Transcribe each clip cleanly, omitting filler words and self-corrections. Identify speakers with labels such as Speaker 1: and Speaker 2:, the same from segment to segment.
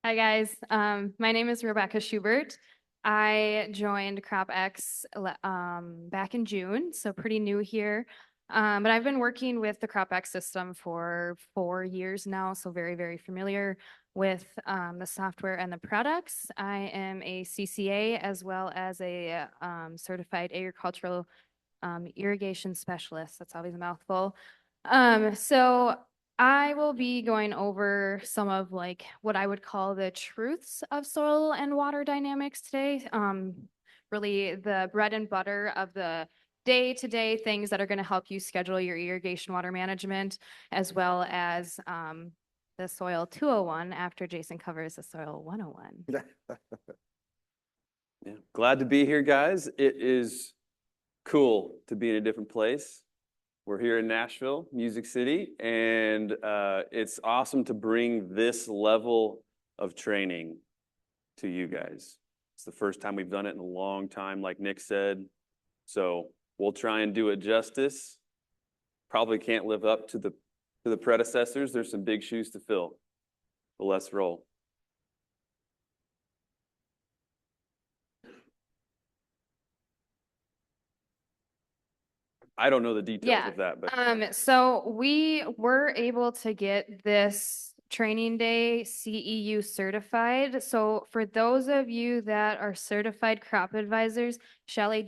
Speaker 1: Hi guys, my name is Rebecca Schubert. I joined CropX back in June, so pretty new here. But I've been working with the CropX system for 4 years now, so very, very familiar with the software and the products. I am a CCA as well as a certified agricultural irrigation specialist. That's always a mouthful. So I will be going over some of like what I would call the truths of soil and water dynamics today. Really the bread and butter of the day-to-day things that are going to help you schedule your irrigation water management, as well as the soil 201 after Jason covers the soil 101.
Speaker 2: Yeah. Glad to be here, guys. It is cool to be in a different place. We're here in Nashville, Music City, and it's awesome to bring this level of training to you guys. It's the first time we've done it in a long time, like Nick said. So we'll try and do it justice. Probably can't live up to the predecessors. There's some big shoes to fill. But let's roll. I don't know the details of that, but
Speaker 1: So we were able to get this training day CEU certified. So for those of you that are certified crop advisors, Shelly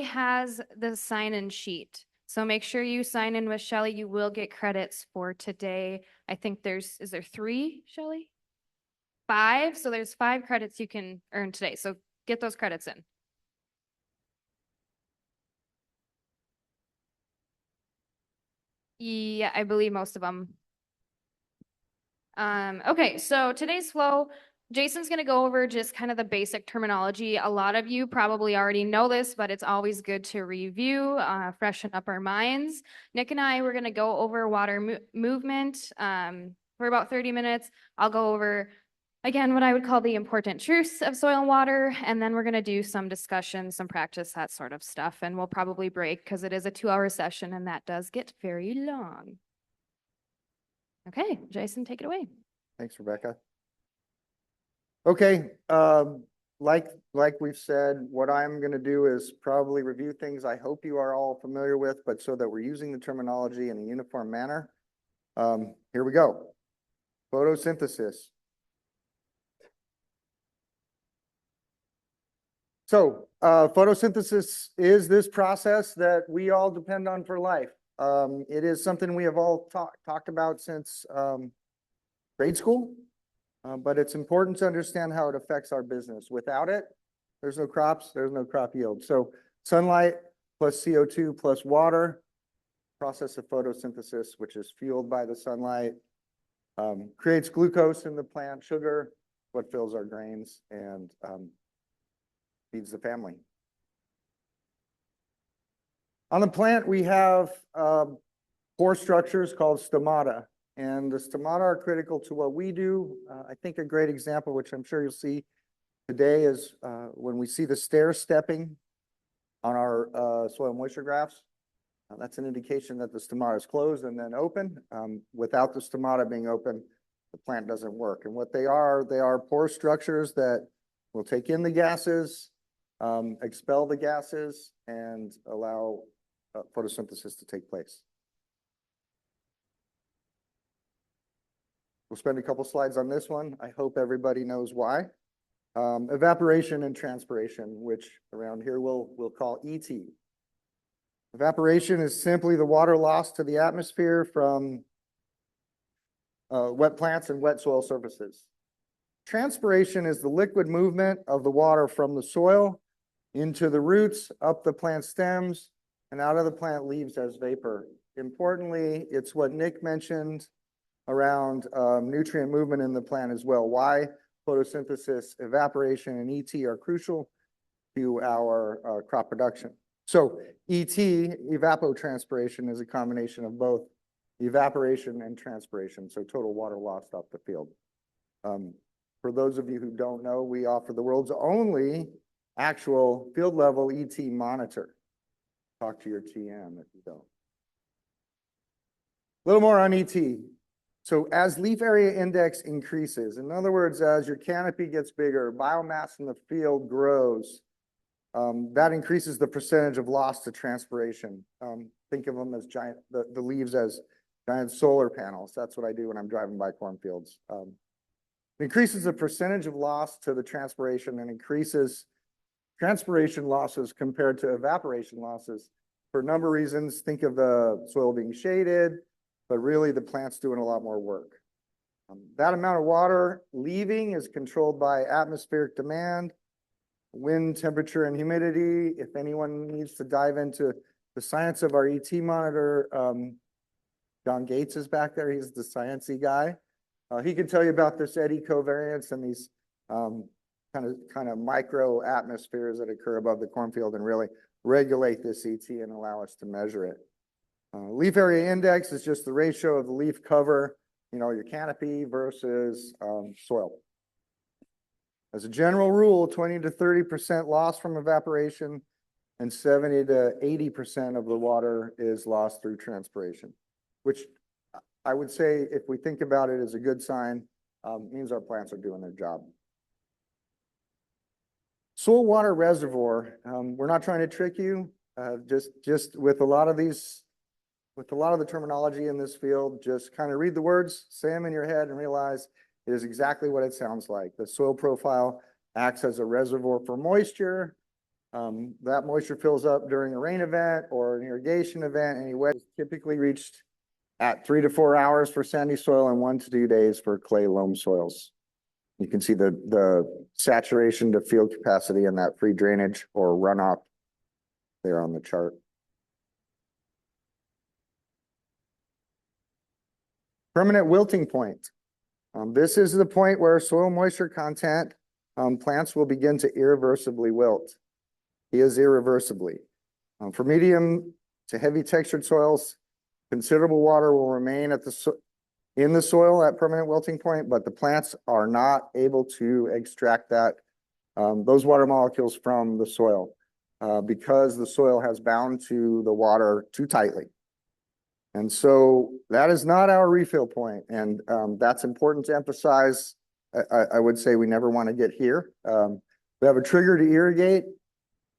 Speaker 1: has the sign-in sheet. So make sure you sign in with Shelly. You will get credits for today. I think is there 3, Shelly? 5. So there's 5 credits you can earn today. So get those credits in. Yeah, I believe most of them. Okay, so today's flow, Jason's going to go over just kind of the basic terminology. A lot of you probably already know this, but it's always good to review, freshen up our minds. Nick and I, we're going to go over water movement for about 30 minutes. I'll go over, again, what I would call the important truths of soil and water, and then we're going to do some discussion, some practice, that sort of stuff, and we'll probably break because it is a 2-hour session, and that does get very long. Okay, Jason, take it away.
Speaker 3: Thanks, Rebecca. Okay, like we've said, what I'm going to do is probably review things I hope you are all familiar with, but so that we're using the terminology in a uniform manner. Here we go. Photosynthesis. So photosynthesis is this process that we all depend on for life. It is something we have all talked about since grade school. But it's important to understand how it affects our business. Without it, there's no crops, there's no crop yield. So sunlight plus CO2 plus water, process of photosynthesis, which is fueled by the sunlight, creates glucose in the plant, sugar, what fills our grains and feeds the family. On the plant, we have pore structures called stomata. And the stomata are critical to what we do. I think a great example, which I'm sure you'll see today, is when we see the stair stepping on our soil moisture graphs. That's an indication that the stomata is closed and then open. Without the stomata being open, the plant doesn't work. And what they are pore structures that will take in the gases, expel the gases, and allow photosynthesis to take place. We'll spend a couple slides on this one. I hope everybody knows why. Evaporation and transpiration, which around here we'll call ET. Evaporation is simply the water lost to the atmosphere from wet plants and wet soil surfaces. Transpiration is the liquid movement of the water from the soil into the roots, up the plant stems, and out of the plant leaves as vapor. Importantly, it's what Nick mentioned around nutrient movement in the plant as well. Why photosynthesis, evaporation, and ET are crucial to our crop production. So ET, evapotranspiration, is a combination of both evaporation and transpiration, so total water lost off the field. For those of you who don't know, we offer the world's only actual field level ET monitor. Talk to your TM if you don't. A little more on ET. So as leaf area index increases, in other words, as your canopy gets bigger, biomass in the field grows, that increases the percentage of loss to transpiration. Think of them as giant, the leaves as giant solar panels. That's what I do when I'm driving by cornfields. It increases the percentage of loss to the transpiration and increases transpiration losses compared to evaporation losses for a number of reasons. Think of the soil being shaded, but really the plant's doing a lot more work. That amount of water leaving is controlled by atmospheric demand, wind, temperature, and humidity. If anyone needs to dive into the science of our ET monitor, John Gates is back there. He's the sciencey guy. He can tell you about this eddy covariance and these kind of micro atmospheres that occur above the cornfield and really regulate this ET and allow us to measure it. Leaf area index is just the ratio of the leaf cover, your canopy versus soil. As a general rule, 20 to 30% loss from evaporation and 70 to 80% of the water is lost through transpiration, which I would say, if we think about it as a good sign, means our plants are doing their job. Soil water reservoir, we're not trying to trick you. Just with a lot of the terminology in this field, just kind of read the words, say them in your head, and realize it is exactly what it sounds like. The soil profile acts as a reservoir for moisture. That moisture fills up during a rain event or an irrigation event. Any wet is typically reached at 3 to 4 hours for sandy soil and 1 to 2 days for clay loam soils. You can see the saturation to field capacity and that free drainage or runoff there on the chart. Permanent wilting point. This is the point where soil moisture content, plants will begin to irreversibly wilt. It is irreversibly. For medium to heavy textured soils, considerable water will remain in the soil at permanent wilting point, but the plants are not able to extract those water molecules from the soil because the soil has bound to the water too tightly. And so that is not our refill point, and that's important to emphasize. I would say we never want to get here. We have a trigger to irrigate,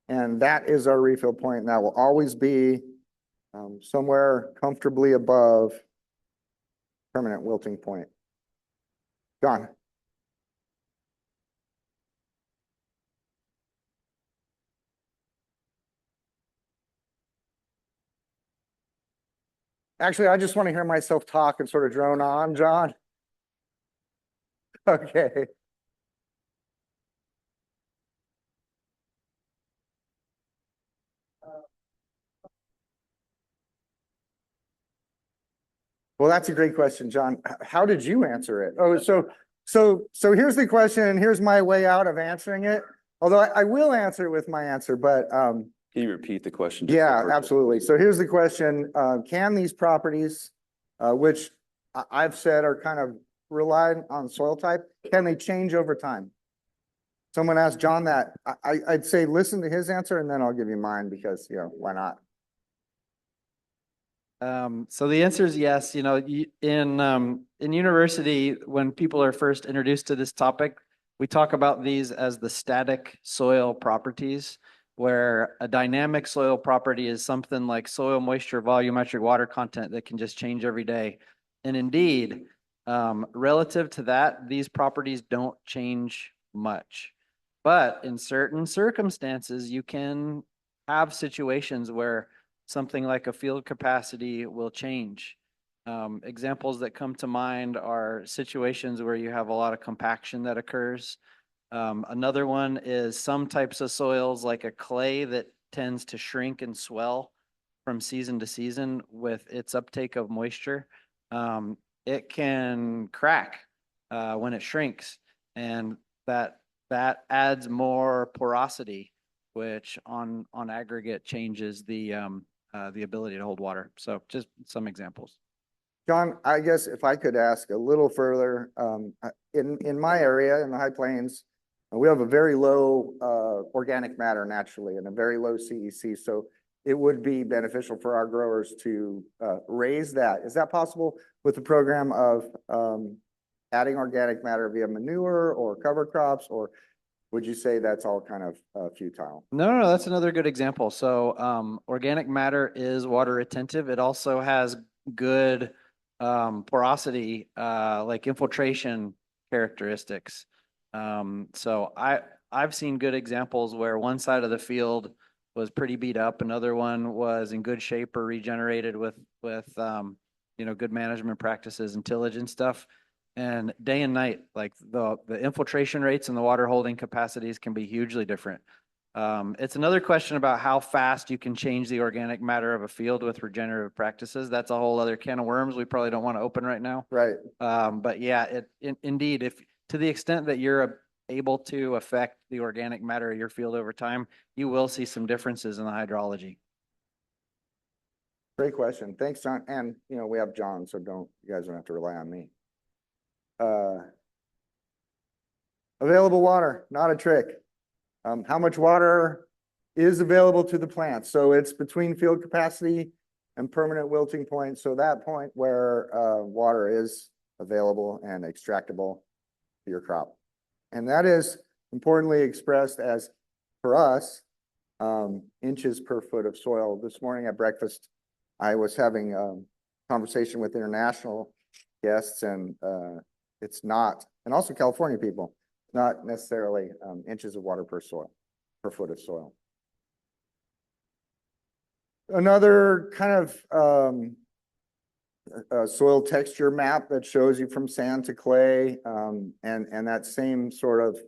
Speaker 3: and that is our refill point, and that will always be somewhere comfortably above permanent wilting point. John. Actually, I just want to hear myself talk and sort of drone on, John. Okay. Well, that's a great question, John. How did you answer it? Oh, so here's the question, and here's my way out of answering it. Although I will answer it with my answer, but
Speaker 2: Can you repeat the question?
Speaker 3: yeah, absolutely. So here's the question: can these properties, which I've said are kind of relied on soil type, can they change over time? Someone asked John that. I'd say listen to his answer, and then I'll give you mine because why not?
Speaker 4: So the answer is yes. In university, when people are first introduced to this topic, we talk about these as the static soil properties, where a dynamic soil property is something like soil moisture, volumetric water content that can just change every day. And indeed, relative to that, these properties don't change much. But in certain circumstances, you can have situations where something like a field capacity will change. Examples that come to mind are situations where you have a lot of compaction that occurs. Another one is some types of soils like a clay that tends to shrink and swell from season to season with its uptake of moisture. It can crack when it shrinks, and that adds more porosity, which on aggregate changes the ability to hold water. So just some examples.
Speaker 3: John, I guess if I could ask a little further, in my area, in the High Plains, we have a very low organic matter naturally and a very low CEC. So it would be beneficial for our growers to raise that. Is that possible with the program of adding organic matter via manure or cover crops, or would you say that's all kind of futile?
Speaker 4: No, that's another good example. So organic matter is water retentive. It also has good porosity, like infiltration characteristics. So I've seen good examples where one side of the field was pretty beat up, another one was in good shape or regenerated with good management practices and tillage and stuff. And day and night, like the infiltration rates and the water holding capacities can be hugely different. It's another question about how fast you can change the organic matter of a field with regenerative practices. That's a whole other can of worms we probably don't want to open right now.
Speaker 3: Right.
Speaker 4: But yeah, indeed, if to the extent that you're able to affect the organic matter of your field over time, you will see some differences in the hydrology.
Speaker 3: Great question. Thanks, John. And we have John, so you guys don't have to rely on me. Available water, not a trick. How much water is available to the plant? So it's between field capacity and permanent wilting point. So that point where water is available and extractable to your crop. And that is importantly expressed as, for us, inches per foot of soil. This morning at breakfast, I was having a conversation with international guests, and it's not, and also California people, not necessarily inches of water per foot of soil. Another kind of soil texture map that shows you from sand to clay, and that same sort of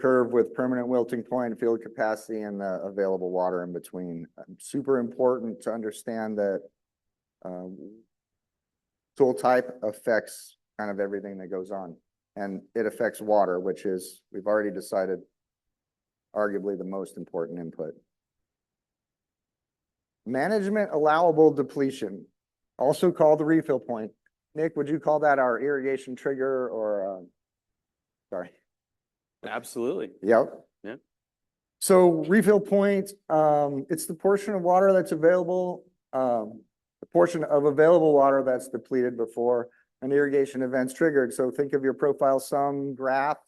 Speaker 3: curve with permanent wilting point, field capacity, and the available water in between. Super important to understand that soil type affects kind of everything that goes on, and it affects water, which is, we've already decided, arguably the most important input. Management allowable depletion, also called the refill point. Nick, would you call that our irrigation trigger, or sorry?
Speaker 2: Absolutely.
Speaker 3: Yep.
Speaker 2: Yeah.
Speaker 3: So refill point, it's the portion of water that's available, the portion of available water that's depleted before an irrigation event's triggered. So think of your profile sum graph,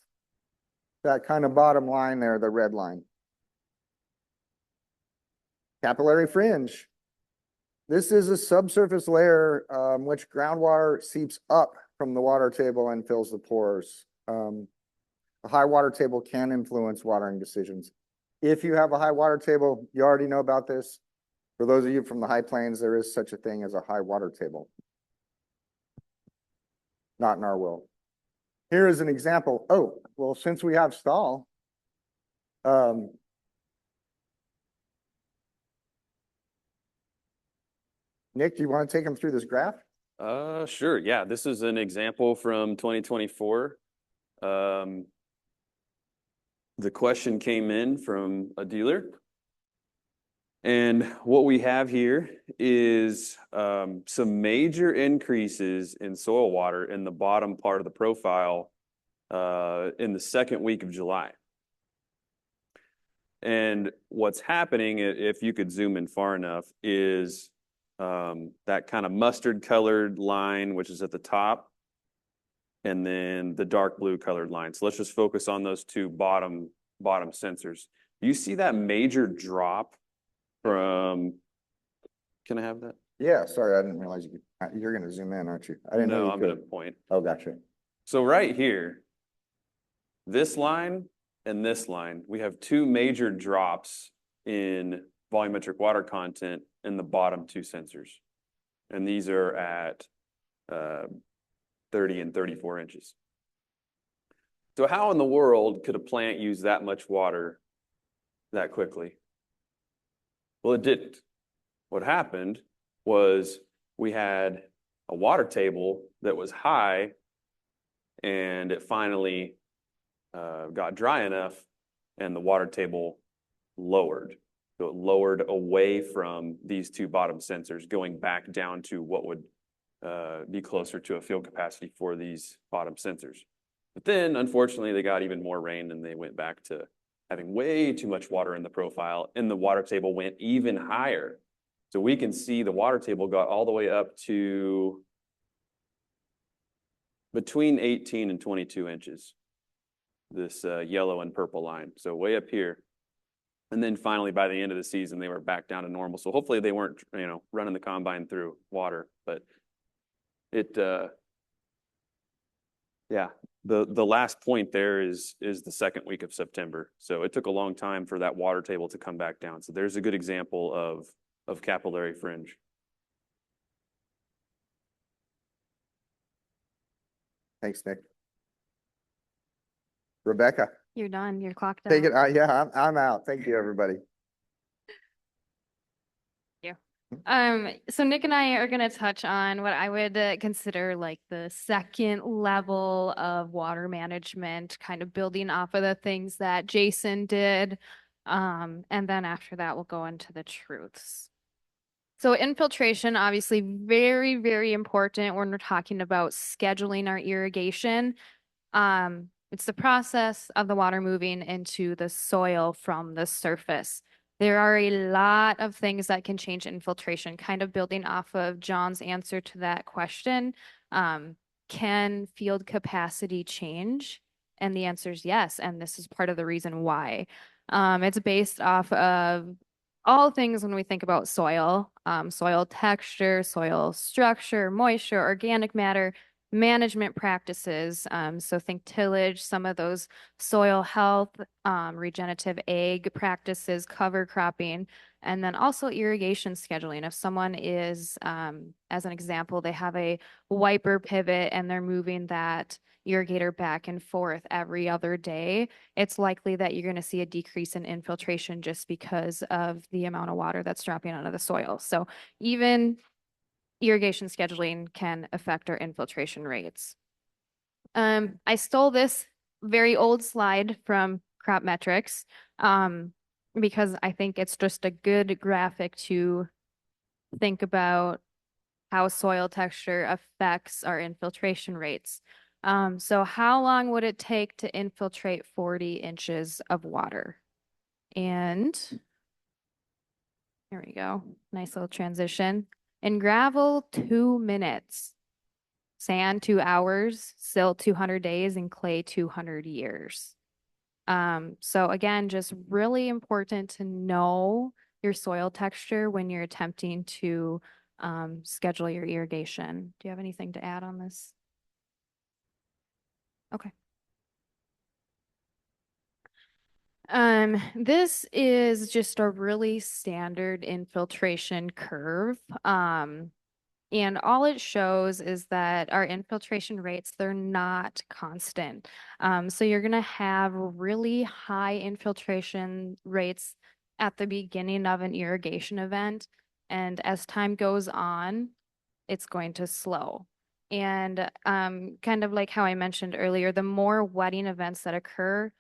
Speaker 3: that kind of bottom line there, the red line. Capillary fringe. This is a subsurface layer which groundwater seeps up from the water table and fills the pores. A high water table can influence watering decisions. If you have a high water table, you already know about this. For those of you from the high plains, there is such a thing as a high water table. Not in our world. Here is an example. Oh, well, since we have stall, Nick, do you want to take them through this graph?
Speaker 2: Sure. Yeah, this is an example from 2024. The question came in from a dealer. And what we have here is some major increases in soil water in the bottom part of the profile in the second week of July. And what's happening, if you could zoom in far enough, is that kind of mustard colored line, which is at the top, and then the dark blue colored line. So let's just focus on those two bottom sensors. You see that major drop from, can I have that?
Speaker 3: Yeah, sorry, I didn't realize you're going to zoom in, aren't you? I didn't know you
Speaker 2: I'm
Speaker 3: could.
Speaker 2: going to point.
Speaker 3: Oh, gotcha.
Speaker 2: So right here, this line and this line, we have two major drops in volumetric water content in the bottom two sensors. And these are at 30 and 34 inches. So how in the world could a plant use that much water that quickly? Well, it didn't. What happened was we had a water table that was high, and it finally got dry enough, and the water table lowered. So it lowered away from these two bottom sensors, going back down to what would be closer to a field capacity for these bottom sensors. But then, unfortunately, they got even more rain, and they went back to having way too much water in the profile, and the water table went even higher. So we can see the water table got all the way up to between 18 and 22 inches, this yellow and purple line. So way up here. And then finally, by the end of the season, they were back down to normal. So hopefully they weren't, running the combine through water, but it, yeah, the last point there is the second week of September. So it took a long time for that water table to come back down. So there's a good example of capillary fringe.
Speaker 3: Thanks, Nick. Rebecca,
Speaker 1: You're done. You're clocked out.
Speaker 3: take it. Yeah, I'm out. Thank you, everybody.
Speaker 1: So Nick and I are going to touch on what I would consider like the second level of water management, kind of building off of the things that Jason did. And then after that, we'll go into the truths. So infiltration, obviously very, very important when we're talking about scheduling our irrigation. It's the process of the water moving into the soil from the surface. There are a lot of things that can change infiltration, kind of building off of John's answer to that question. Can field capacity change? And the answer is yes. And this is part of the reason why. It's based off of all things when we think about soil, soil texture, soil structure, moisture, organic matter, management practices. So think tillage, some of those soil health, regenerative ag practices, cover cropping, and then also irrigation scheduling. If someone is, as an example, they have a wiper pivot and they're moving that irrigator back and forth every other day, it's likely that you're going to see a decrease in infiltration just because of the amount of water that's dropping out of the soil. So even irrigation scheduling can affect our infiltration rates. I stole this very old slide from Crop Metrics because I think it's just a good graphic to think about how soil texture affects our infiltration rates. So how long would it take to infiltrate 40 inches of water? And here we go. Nice little transition. In gravel, 2 minutes. Sand, 2 hours. Silt, 200 days. And clay, 200 years. So again, just really important to know your soil texture when you're attempting to schedule your irrigation. Do you have anything to add on this? Okay. This is just a really standard infiltration curve. And all it shows is that our infiltration rates, they're not constant. So you're gonna have really high infiltration rates at the beginning of an irrigation event. And as time goes on, it's going to slow. And kind of like how I mentioned earlier, the more wetting events that occur,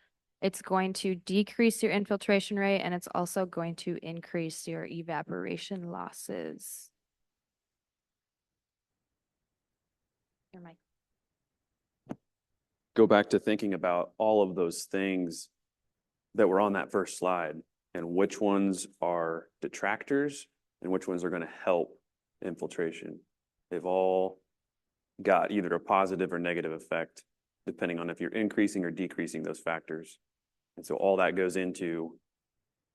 Speaker 1: it's going to decrease your infiltration rate and it's also going to increase your evaporation losses. Your mic.
Speaker 2: Go back to thinking about all of those things that were on that first slide and which ones are detractors and which ones are going to help infiltration. They've all got either a positive or negative effect, depending on if you're increasing or decreasing those factors. And so all that goes into,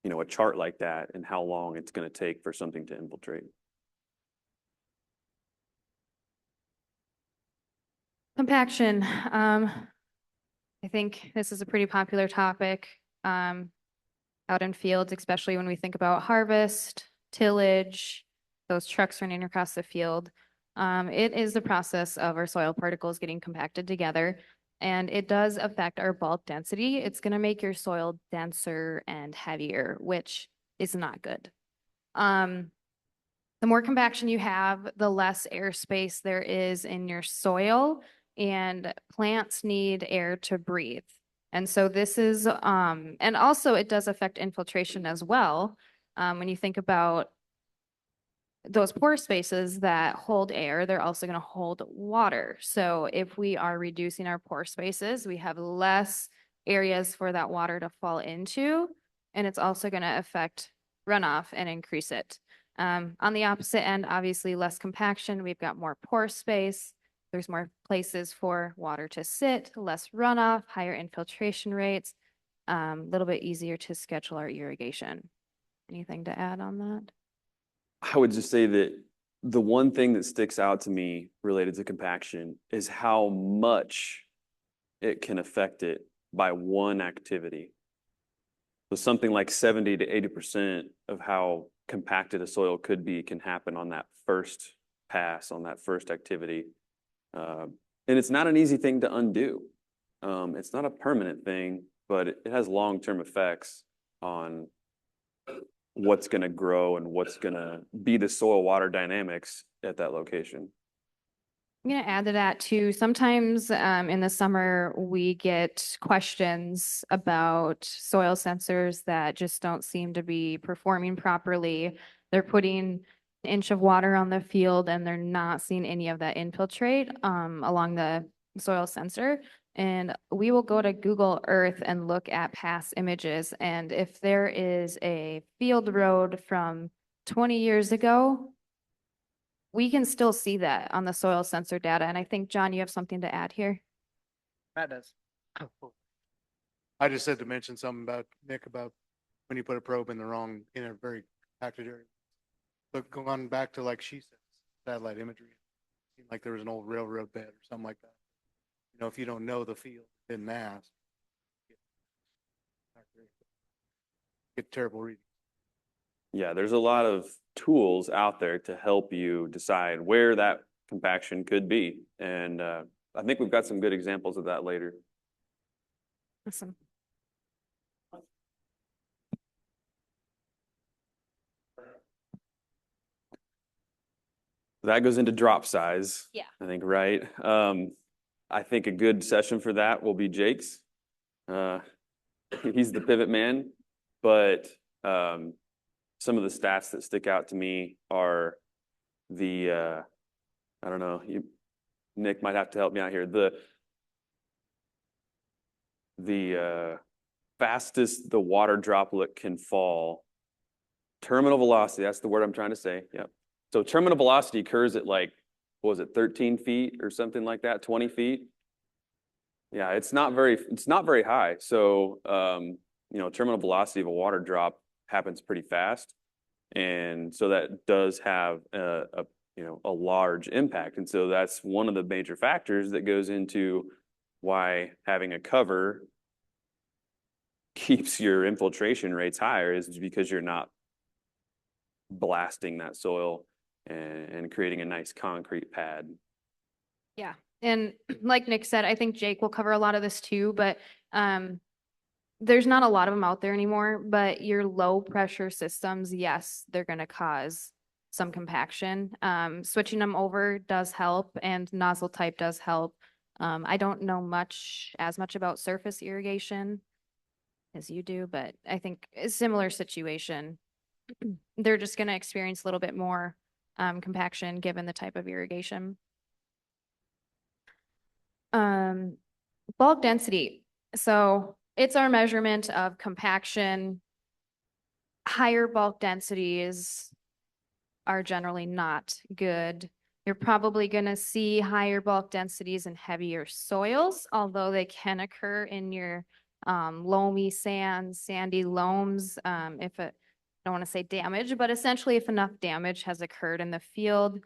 Speaker 2: a chart like that and how long it's going to take for something to infiltrate.
Speaker 1: Compaction. I think this is a pretty popular topic out in fields, especially when we think about harvest, tillage, those trucks running across the field. It is the process of our soil particles getting compacted together, and it does affect our bulk density. It's going to make your soil denser and heavier, which is not good. The more compaction you have, the less airspace there is in your soil, and plants need air to breathe. And so this is, and also it does affect infiltration as well. When you think about those pore spaces that hold air, they're also going to hold water. So if we are reducing our pore spaces, we have less areas for that water to fall into. And it's also going to affect runoff and increase it. On the opposite end, obviously less compaction. We've got more pore space. There's more places for water to sit, less runoff, higher infiltration rates, a little bit easier to schedule our irrigation. Anything to add on that?
Speaker 2: I would just say that the one thing that sticks out to me related to compaction is how much it can affect it by one activity. So something like 70 to 80% of how compacted a soil could be can happen on that first pass, on that first activity. And it's not an easy thing to undo. It's not a permanent thing, but it has long-term effects on what's going to grow and what's going to be the soil water dynamics at that location.
Speaker 1: I'm going to add to that too. Sometimes in the summer, we get questions about soil sensors that just don't seem to be performing properly. They're putting an inch of water on the field and they're not seeing any of that infiltrate along the soil sensor. And we will go to Google Earth and look at past images. And if there is a field road from 20 years ago, we can still see that on the soil sensor data. And I think, John, you have something to add here.
Speaker 4: Matt does.
Speaker 5: I just said to mention something about Nick about when you put a probe in in a very compacted area. But going back to like she said, satellite imagery, it seemed like there was an old railroad bed or something like that. You know, if you don't know the field, didn't ask, get terrible readings.
Speaker 2: Yeah, there's a lot of tools out there to help you decide where that compaction could be. And I think we've got some good examples of that later.
Speaker 1: Awesome.
Speaker 2: That goes into drop size.
Speaker 1: Yeah.
Speaker 2: I think, right? I think a good session for that will be Jake's. He's the pivot man, but some of the stats that stick out to me are I don't know, Nick might have to help me out here. The fastest the water droplet can fall, terminal velocity, that's the word I'm trying to say. Yep. So terminal velocity occurs at like, what was it, 13 feet or something like that, 20 feet? Yeah, it's not very high. So, terminal velocity of a water drop happens pretty fast. And so that does have a large impact. And so that's one of the major factors that goes into why having a cover keeps your infiltration rates higher, is because you're not blasting that soil and creating a nice concrete pad.
Speaker 1: Yeah. And like Nick said, I think Jake will cover a lot of this too, but there's not a lot of them out there anymore, but your low pressure systems, yes, they're going to cause some compaction. Switching them over does help, and nozzle type does help. I don't know as much about surface irrigation as you do, but I think a similar situation. They're just going to experience a little bit more compaction given the type of irrigation. Bulk density. So it's our measurement of compaction. Higher bulk densities are generally not good. You're probably going to see higher bulk densities in heavier soils, although they can occur in your loamy sands, sandy loams. If it, I don't want to say damage, but essentially if enough damage has occurred in the field.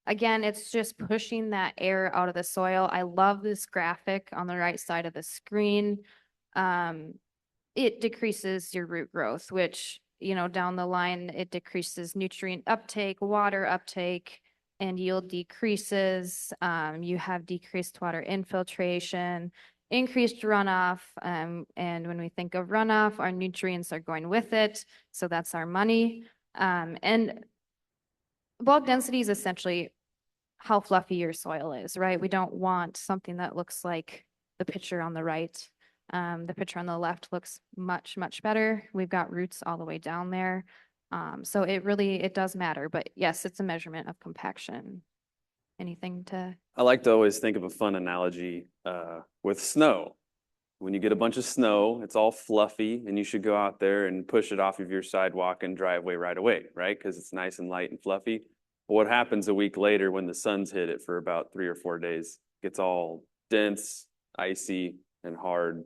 Speaker 1: Again, it's just pushing that air out of the soil. I love this graphic on the right side of the screen. It decreases your root growth, which, down the line, it decreases nutrient uptake, water uptake, and yield decreases. You have decreased water infiltration, increased runoff. And when we think of runoff, our nutrients are going with it. So that's our money. And bulk density is essentially how fluffy your soil is, right? We don't want something that looks like the picture on the right. The picture on the left looks much, much better. We've got roots all the way down there. So it does matter, but yes, it's a measurement of compaction. Anything to?
Speaker 2: I like to always think of a fun analogy with snow. When you get a bunch of snow, it's all fluffy and you should go out there and push it off of your sidewalk and driveway right away, right? Because it's nice and light and fluffy. But what happens a week later when the sun's hit it for about 3 or 4 days? It gets all dense, icy, and hard.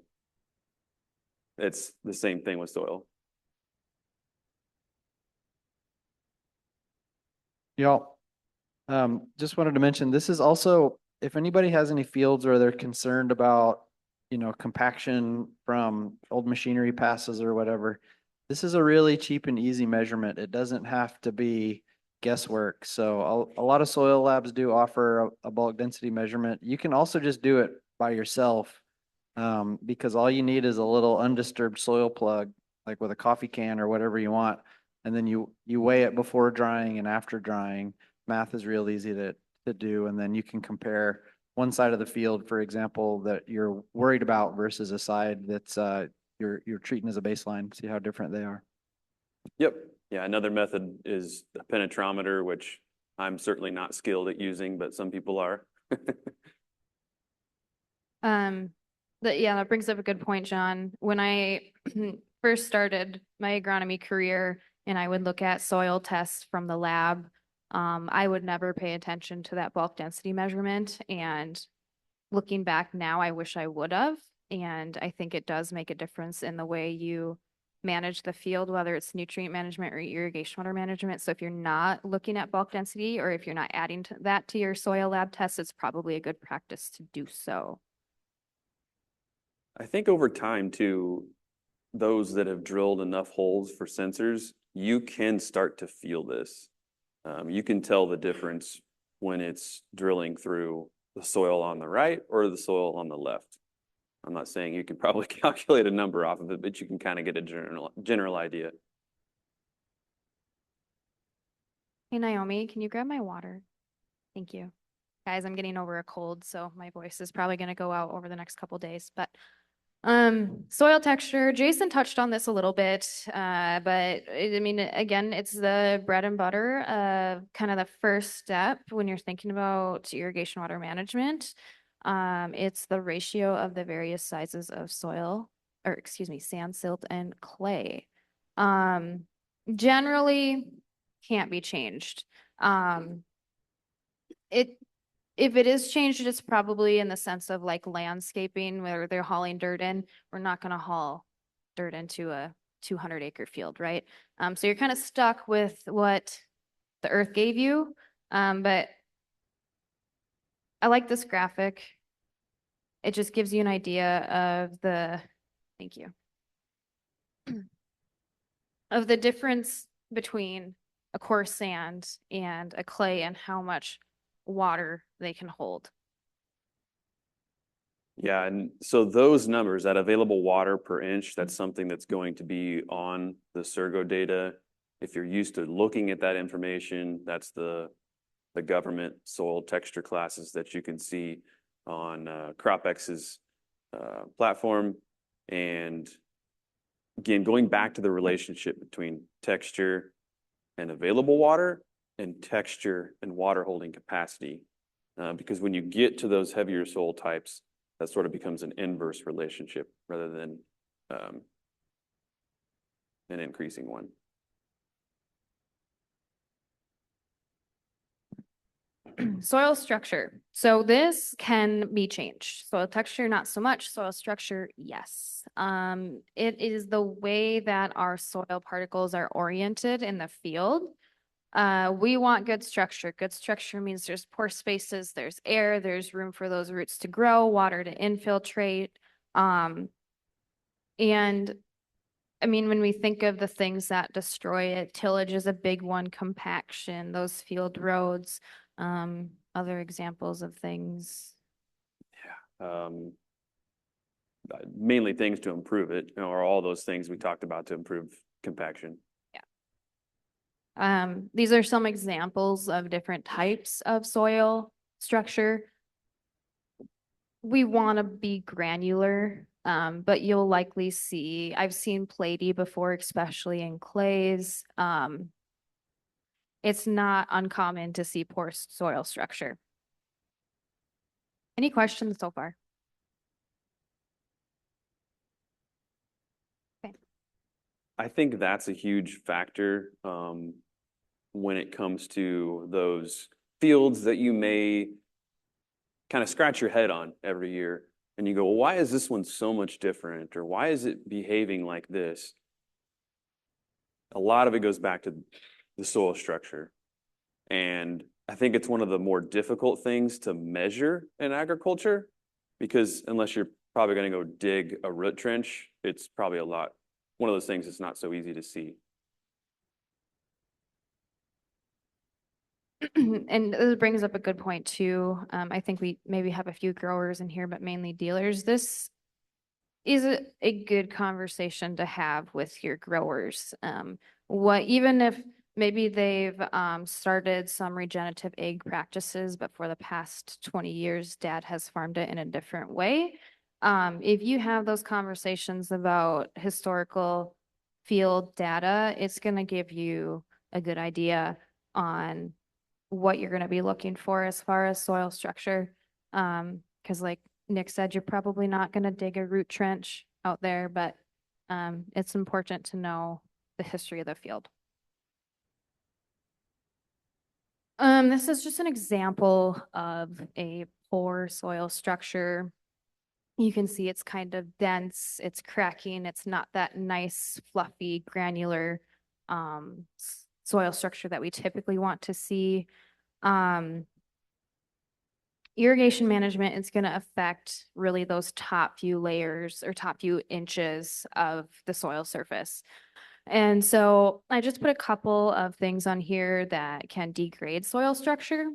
Speaker 2: It's the same thing with soil.
Speaker 4: Y'all, just wanted to mention, this is also, if anybody has any fields where they're concerned about, compaction from old machinery passes or whatever, this is a really cheap and easy measurement. It doesn't have to be guesswork. So a lot of soil labs do offer a bulk density measurement. You can also just do it by yourself, because all you need is a little undisturbed soil plug, like with a coffee can or whatever you want. And then you weigh it before drying and after drying. Math is real easy to do. And then you can compare one side of the field, for example, that you're worried about versus a side that's you're treating as a baseline, see how different they are.
Speaker 2: Yep. Yeah, another method is the penetrometer, which I'm certainly not skilled at using, but some people are.
Speaker 1: That brings up a good point, John. When I first started my agronomy career and I would look at soil tests from the lab, I would never pay attention to that bulk density measurement. And looking back now, I wish I would have. And I think it does make a difference in the way you manage the field, whether it's nutrient management or irrigation water management. So if you're not looking at bulk density, or if you're not adding that to your soil lab tests, it's probably a good practice to do so.
Speaker 2: I think over time too, those that have drilled enough holes for sensors, you can start to feel this. You can tell the difference when it's drilling through the soil on the right or the soil on the left. I'm not saying you can probably calculate a number off of it, but you can kind of get a general idea.
Speaker 1: Hey, Naomi, can you grab my water? Thank you. Guys, I'm getting over a cold, so my voice is probably going to go out over the next couple days. But soil texture, Jason touched on this a little bit, but I mean, again, it's the bread and butter, kind of the first step when you're thinking about irrigation water management. It's the ratio of the various sizes of soil, or excuse me, sand, silt, and clay. Generally can't be changed. If it is changed, it's probably in the sense of like landscaping where they're hauling dirt in. We're not going to haul dirt into a 200-acre field, right? So you're kind of stuck with what the earth gave you. But I like this graphic. It just gives you an idea of thank you, of the difference between a coarse sand and a clay and how much water they can hold.
Speaker 2: Yeah, and so those numbers, that available water per inch, that's something that's going to be on the Surgo data. If you're used to looking at that information, that's the government soil texture classes that you can see on CropX's platform. And again, going back to the relationship between texture and available water and texture and water holding capacity. Because when you get to those heavier soil types, that sort of becomes an inverse relationship rather than an increasing one.
Speaker 1: Soil structure. So this can be changed. Soil texture, not so much. Soil structure, yes. It is the way that our soil particles are oriented in the field. We want good structure. Good structure means there's pore spaces, there's air, there's room for those roots to grow, water to infiltrate. And I mean, when we think of the things that destroy it, tillage is a big one, compaction, those field roads, other examples of things.
Speaker 2: Yeah. Mainly things to improve it, or all those things we talked about to improve compaction.
Speaker 1: These are some examples of different types of soil structure. We want to be granular, but you'll likely see, I've seen platy before, especially in clays. It's not uncommon to see poor soil structure. Any questions so far?
Speaker 2: I think that's a huge factor when it comes to those fields that you may kind of scratch your head on every year. And you go, well, why is this one so much different? Or why is it behaving like this? A lot of it goes back to the soil structure. And I think it's one of the more difficult things to measure in agriculture because unless you're probably going to go dig a root trench, it's probably one of those things that's not so easy to see.
Speaker 1: And this brings up a good point too. I think we maybe have a few growers in here, but mainly dealers. This is a good conversation to have with your growers. Even if maybe they've started some regenerative ag practices, but for the past 20 years, dad has farmed it in a different way. If you have those conversations about historical field data, it's going to give you a good idea on what you're going to be looking for as far as soil structure. Because like Nick said, you're probably not going to dig a root trench out there, but it's important to know the history of the field. This is just an example of a poor soil structure. You can see it's kind of dense, it's cracking, it's not that nice, fluffy, granular soil structure that we typically want to see. Irrigation management is going to affect really those top few layers or top few inches of the soil surface. And so I just put a couple of things on here that can degrade soil structure.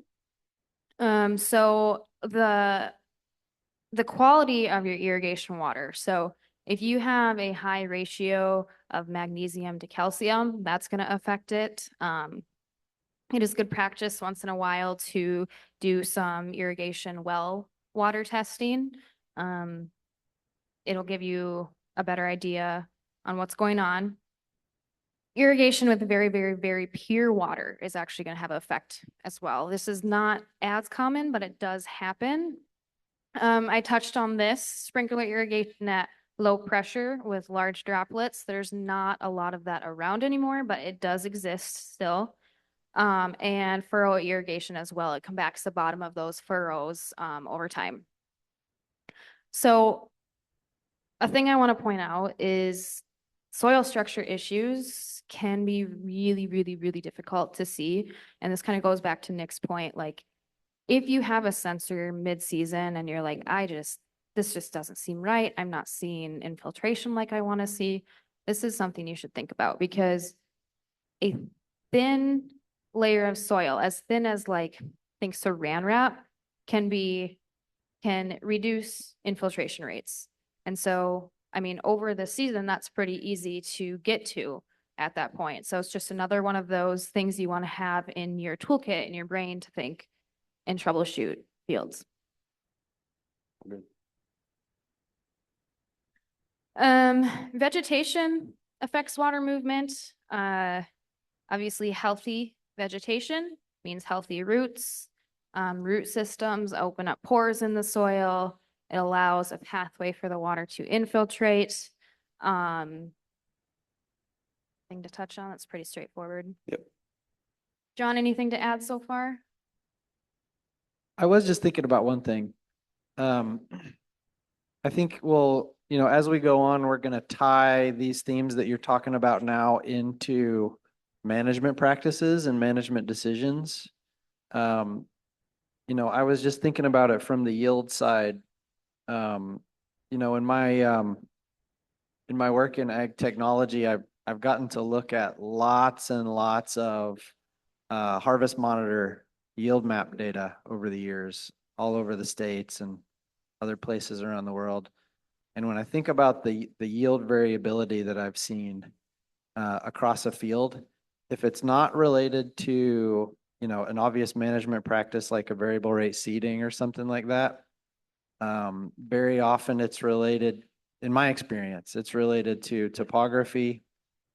Speaker 1: So the quality of your irrigation water. So if you have a high ratio of magnesium to calcium, that's going to affect it. It is good practice once in a while to do some irrigation well water testing. It'll give you a better idea on what's going on. Irrigation with very, very, very pure water is actually going to have an effect as well. This is not as common, but it does happen. I touched on this sprinkler irrigation at low pressure with large droplets. There's not a lot of that around anymore, but it does exist still. And furrow irrigation as well. It compacts the bottom of those furrows over time. So a thing I want to point out is soil structure issues can be really, really, really difficult to see. And this kind of goes back to Nick's point. Like if you have a sensor mid-season and you're like, this just doesn't seem right. I'm not seeing infiltration like I want to see. This is something you should think about because a thin layer of soil, as thin as like, think saran wrap, can reduce infiltration rates. And so, I mean, over the season, that's pretty easy to get to at that point. So it's just another one of those things you want to have in your toolkit, in your brain to think and troubleshoot fields.
Speaker 2: Good.
Speaker 1: Vegetation affects water movement. Obviously, healthy vegetation means healthy roots. Root systems open up pores in the soil. It allows a pathway for the water to infiltrate. Thing to touch on, it's pretty straightforward.
Speaker 2: Yep.
Speaker 1: John, anything to add so far?
Speaker 4: I was just thinking about one thing. I think as we go on, we're going to tie these themes that you're talking about now into management practices and management decisions. I was just thinking about it from the yield side. In my work in ag technology, I've gotten to look at lots and lots of Harvest Monitor yield map data over the years, all over the states and other places around the world. And when I think about the yield variability that I've seen across a field, if it's not related to an obvious management practice like a variable rate seeding or something like that, very often it's related, in my experience, it's related to topography,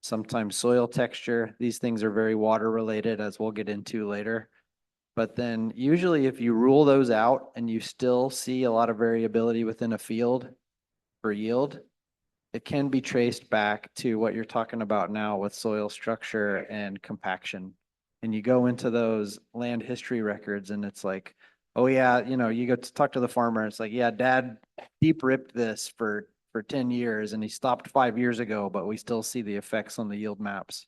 Speaker 4: sometimes soil texture. These things are very water related, as we'll get into later. But then usually if you rule those out and you still see a lot of variability within a field for yield, it can be traced back to what you're talking about now with soil structure and compaction. And you go into those land history records and it's like, oh yeah, you go to talk to the farmer, it's like, yeah, dad deep ripped this for 10 years and he stopped 5 years ago, but we still see the effects on the yield maps.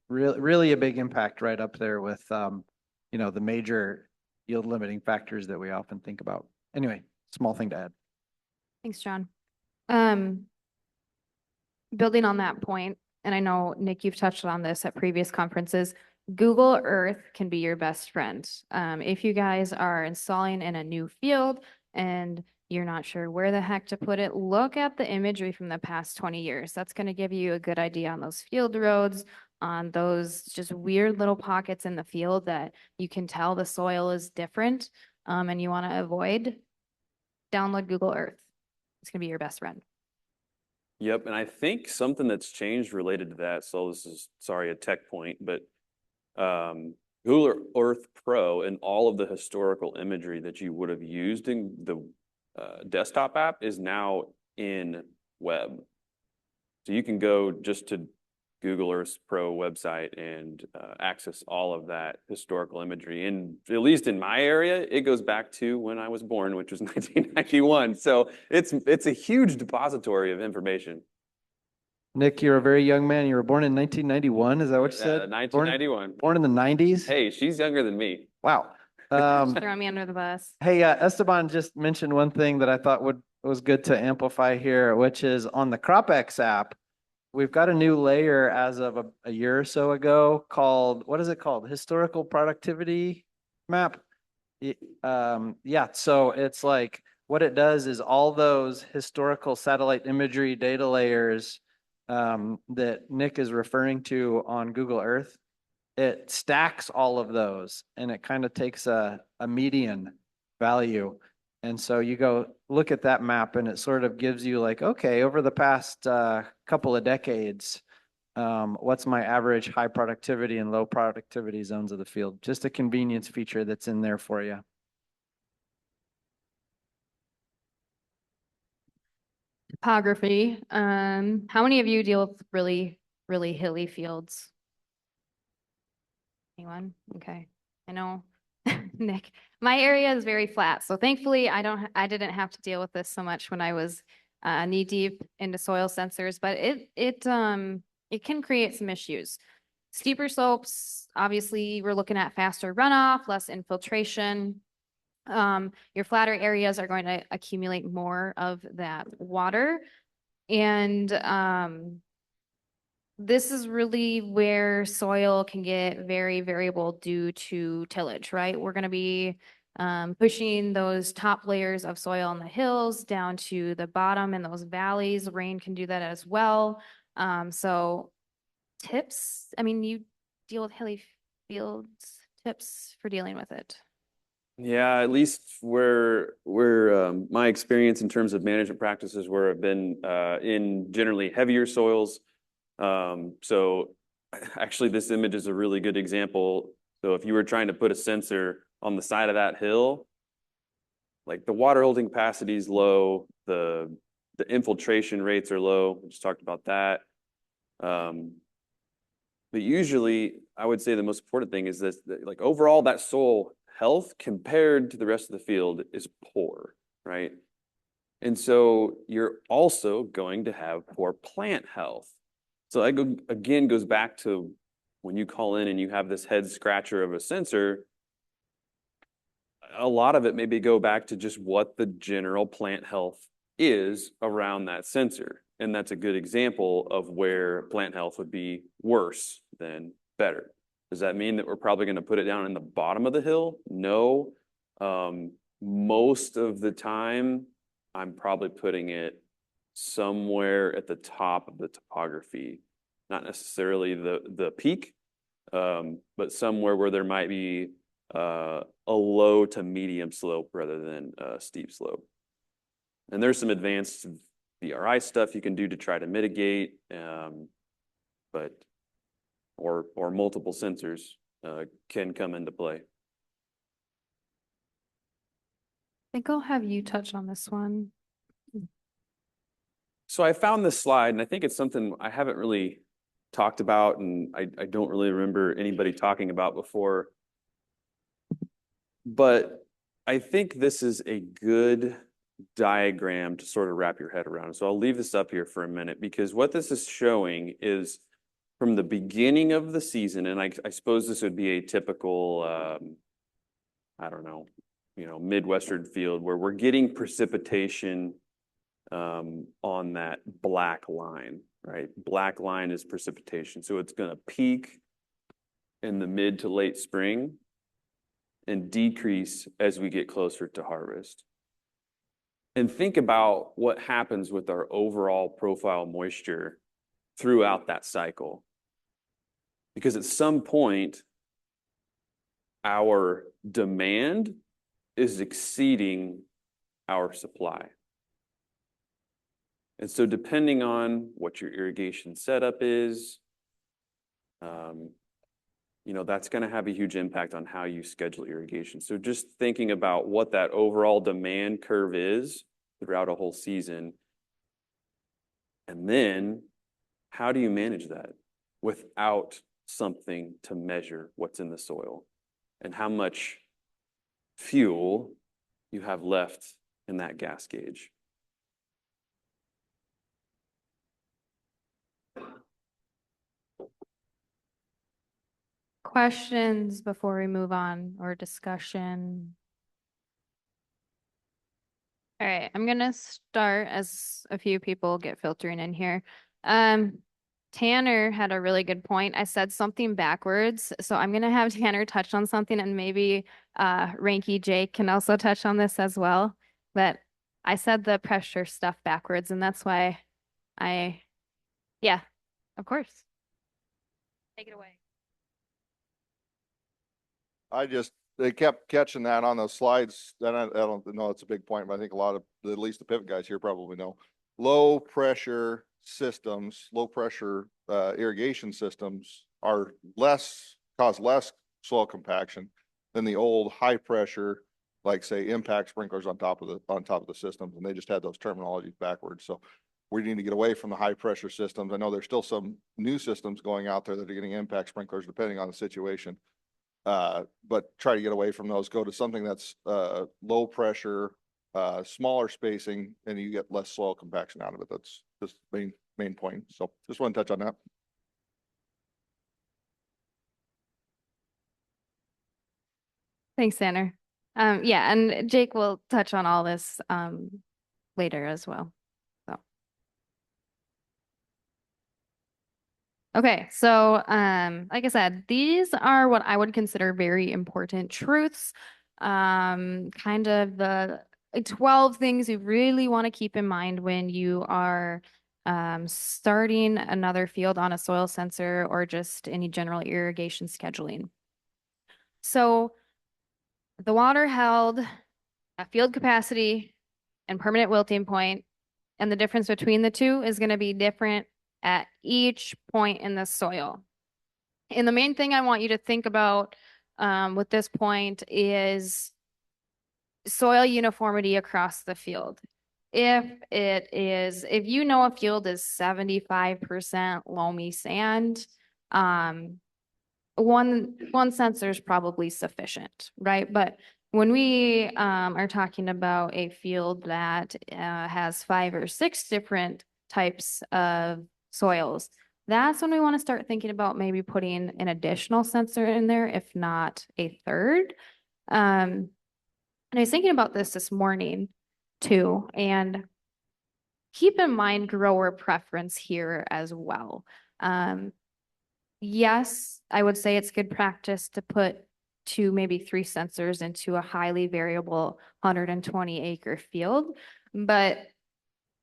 Speaker 4: Really a big impact right up there with, the major yield limiting factors that we often think about. Anyway, small thing to add.
Speaker 1: Thanks, John. Um, building on that point, and I know, Nick, you've touched on this at previous conferences, Google Earth can be your best friend. If you guys are installing in a new field and you're not sure where the heck to put it, look at the imagery from the past 20 years. That's going to give you a good idea on those field roads, on those just weird little pockets in the field that you can tell the soil is different, and you want to avoid. Download Google Earth. It's going to be your best friend.
Speaker 2: Yep, and I think something that's changed related to that, so this is, sorry, a tech point, but Google Earth Pro and all of the historical imagery that you would have used in the desktop app is now in web. So you can go just to Google Earth Pro website and access all of that historical imagery. And at least in my area, it goes back to when I was born, which was 1991. So it's a huge depository of information.
Speaker 4: Nick, you're a very young man. You were born in 1991. Is that what you said?
Speaker 2: 1991.
Speaker 4: Born in the 90s?
Speaker 2: Hey, she's younger than me.
Speaker 4: Wow.
Speaker 1: Throw me under the bus.
Speaker 4: Hey, Esteban just mentioned one thing that I thought was good to amplify here, which is on the CropX app. We've got a new layer as of a year or so ago called, what is it called? Historical productivity map. Yeah, so it's like what it does is all those historical satellite imagery data layers that Nick is referring to on Google Earth, it stacks all of those and it kind of takes a median value. And so you go look at that map and it sort of gives you like, okay, over the past couple of decades, what's my average high productivity and low productivity zones of the field? Just a convenience feature that's in there for you.
Speaker 1: Topography. How many of you deal with really, really hilly fields? Anyone? Okay. I know, Nick, my area is very flat. So thankfully I didn't have to deal with this so much when I was knee deep into soil sensors, but it can create some issues. Steeper slopes, obviously we're looking at faster runoff, less infiltration. Your flatter areas are going to accumulate more of that water. And this is really where soil can get very variable due to tillage, right? We're going to be pushing those top layers of soil on the hills down to the bottom in those valleys. Rain can do that as well. So tips, I mean, you deal with hilly fields, tips for dealing with it.
Speaker 2: Yeah, at least where my experience in terms of management practices where I've been in generally heavier soils. So actually this image is a really good example. So if you were trying to put a sensor on the side of that hill, like the water holding capacity is low, the infiltration rates are low. We just talked about that. But usually I would say the most important thing is this, that like overall that soil health compared to the rest of the field is poor, right? And so you're also going to have poor plant health. So that again goes back to when you call in and you have this head scratcher of a sensor, a lot of it maybe go back to just what the general plant health is around that sensor. And that's a good example of where plant health would be worse than better. Does that mean that we're probably going to put it down in the bottom of the hill? No. Most of the time, I'm probably putting it somewhere at the top of the topography, not necessarily the peak, but somewhere where there might be a low to medium slope rather than a steep slope. And there's some advanced VRI stuff you can do to try to mitigate, but or multiple sensors can come into play.
Speaker 1: I think I'll have you touch on this one.
Speaker 2: So I found this slide, and I think it's something I haven't really talked about, and I don't really remember anybody talking about before. But I think this is a good diagram to sort of wrap your head around. So I'll leave this up here for a minute, because what this is showing is from the beginning of the season, and I suppose this would be a typical, I don't know, Midwestern field where we're getting precipitation on that black line, right? Black line is precipitation. So it's going to peak in the mid to late spring and decrease as we get closer to harvest. And think about what happens with our overall profile moisture throughout that cycle. Because at some point, our demand is exceeding our supply. And so depending on what your irrigation setup is, that's going to have a huge impact on how you schedule irrigation. So just thinking about what that overall demand curve is throughout a whole season, and then how do you manage that without something to measure what's in the soil and how much fuel you have left in that gas gauge?
Speaker 1: Questions before we move on, or discussion? All right, I'm gonna start as a few people get filtering in here. Tanner had a really good point. I said something backwards, so I'm gonna have Tanner touch on something, and maybe Ranky Jake can also touch on this as well. But I said the pressure stuff backwards, and that's why yeah, of course. Take it away.
Speaker 6: They kept catching that on those slides. Then I don't know, it's a big point, but I think a lot of, at least the pivot guys here probably know. Low pressure systems, low pressure irrigation systems cause less soil compaction than the old high pressure, like say impact sprinklers on top of the systems. And they just had those terminologies backwards. So we need to get away from the high pressure systems. I know there's still some new systems going out there that are getting impact sprinklers depending on the situation. But try to get away from those, go to something that's low pressure, smaller spacing, and you get less soil compaction out of it. That's just main point. So just want to touch on that.
Speaker 1: Thanks, Tanner. Yeah, and Jake will touch on all this later as well. So. Okay, so like I said, these are what I would consider very important truths. Kind of the 12 things you really want to keep in mind when you are starting another field on a soil sensor or just any general irrigation scheduling. So the water held at field capacity and permanent wilting point, and the difference between the two is going to be different at each point in the soil. And the main thing I want you to think about with this point is soil uniformity across the field. If you know a field is 75% loamy sand, one sensor is probably sufficient, right? But when we are talking about a field that has 5 or 6 different types of soils, that's when we want to start thinking about maybe putting an additional sensor in there, if not a third. And I was thinking about this morning too, and keep in mind grower preference here as well. Yes, I would say it's good practice to put 2, maybe 3 sensors into a highly variable 120-acre field, but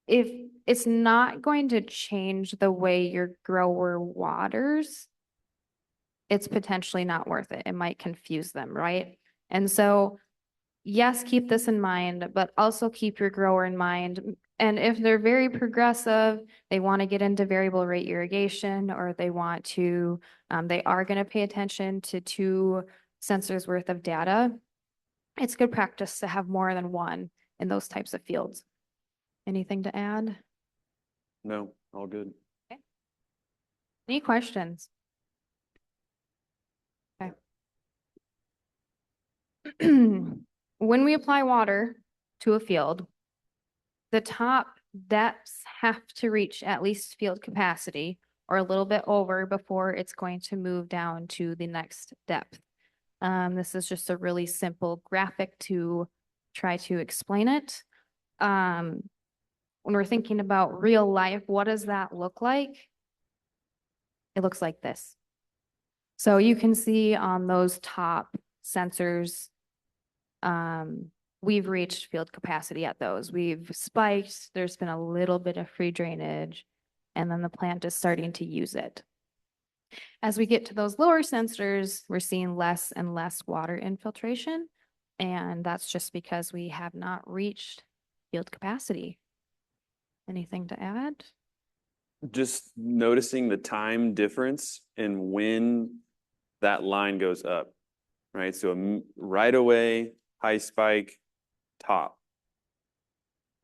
Speaker 1: if it's not going to change the way your grower waters, it's potentially not worth it. It might confuse them, right? And so, yes, keep this in mind, but also keep your grower in mind. And if they're very progressive, they want to get into variable rate irrigation, or they want to, they are going to pay attention to 2 sensors worth of data, it's good practice to have more than one in those types of fields. Anything to add?
Speaker 2: No, all good.
Speaker 1: Any questions? Okay. When we apply water to a field, the top depths have to reach at least field capacity or a little bit over before it's going to move down to the next depth. This is just a really simple graphic to try to explain it. When we're thinking about real life, what does that look like? It looks like this. So you can see on those top sensors, we've reached field capacity at those. We've spiked, there's been a little bit of free drainage, and then the plant is starting to use it. As we get to those lower sensors, we're seeing less and less water infiltration, and that's just because we have not reached field capacity. Anything to add?
Speaker 2: Just noticing the time difference in when that line goes up, right? So right away, high spike, top.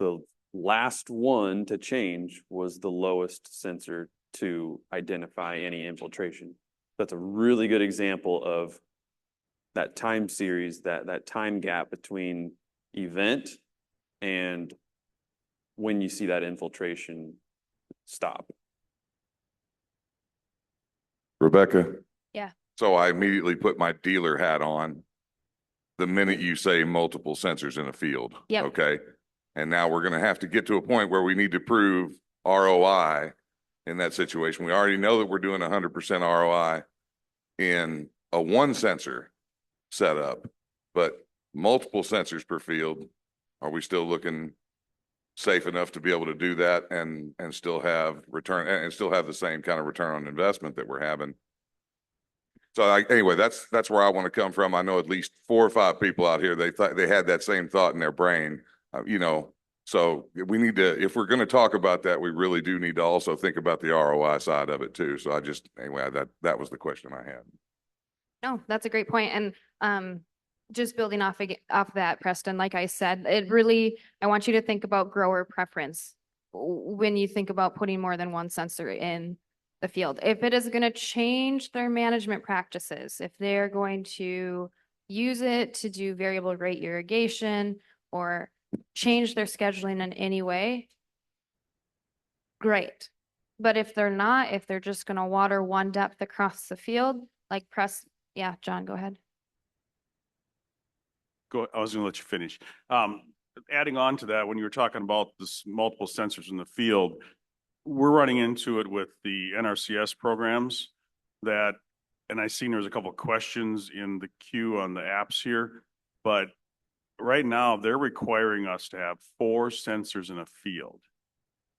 Speaker 2: The last one to change was the lowest sensor to identify any infiltration. That's a really good example of that time series, that time gap between event and when you see that infiltration stop.
Speaker 7: Rebecca?
Speaker 1: Yeah.
Speaker 7: So I immediately put my dealer hat on the minute you say multiple sensors in a field.
Speaker 1: Yep.
Speaker 7: Okay. And now we're going to have to get to a point where we need to prove ROI in that situation. We already know that we're doing 100% ROI in a one sensor setup, but multiple sensors per field, are we still looking safe enough to be able to do that and still have return and still have the same kind of return on investment that we're having? So anyway, that's where I want to come from. I know at least 4 or 5 people out here, they thought they had that same thought in their brain, so we need to, if we're going to talk about that, we really do need to also think about the ROI side of it too. So anyway, that was the question I had.
Speaker 1: No, that's a great point. And just building off that, Preston, like I said, I want you to think about grower preference when you think about putting more than one sensor in the field. If it is going to change their management practices, if they're going to use it to do variable rate irrigation or change their scheduling in any way, great. But if they're not, if they're just going to water one depth across the field, like yeah, John, go ahead.
Speaker 8: I was going to let you finish. Adding on to that, when you were talking about this multiple sensors in the field, we're running into it with the NRCS programs and I seen there's a couple of questions in the queue on the apps here, but right now they're requiring us to have 4 sensors in a field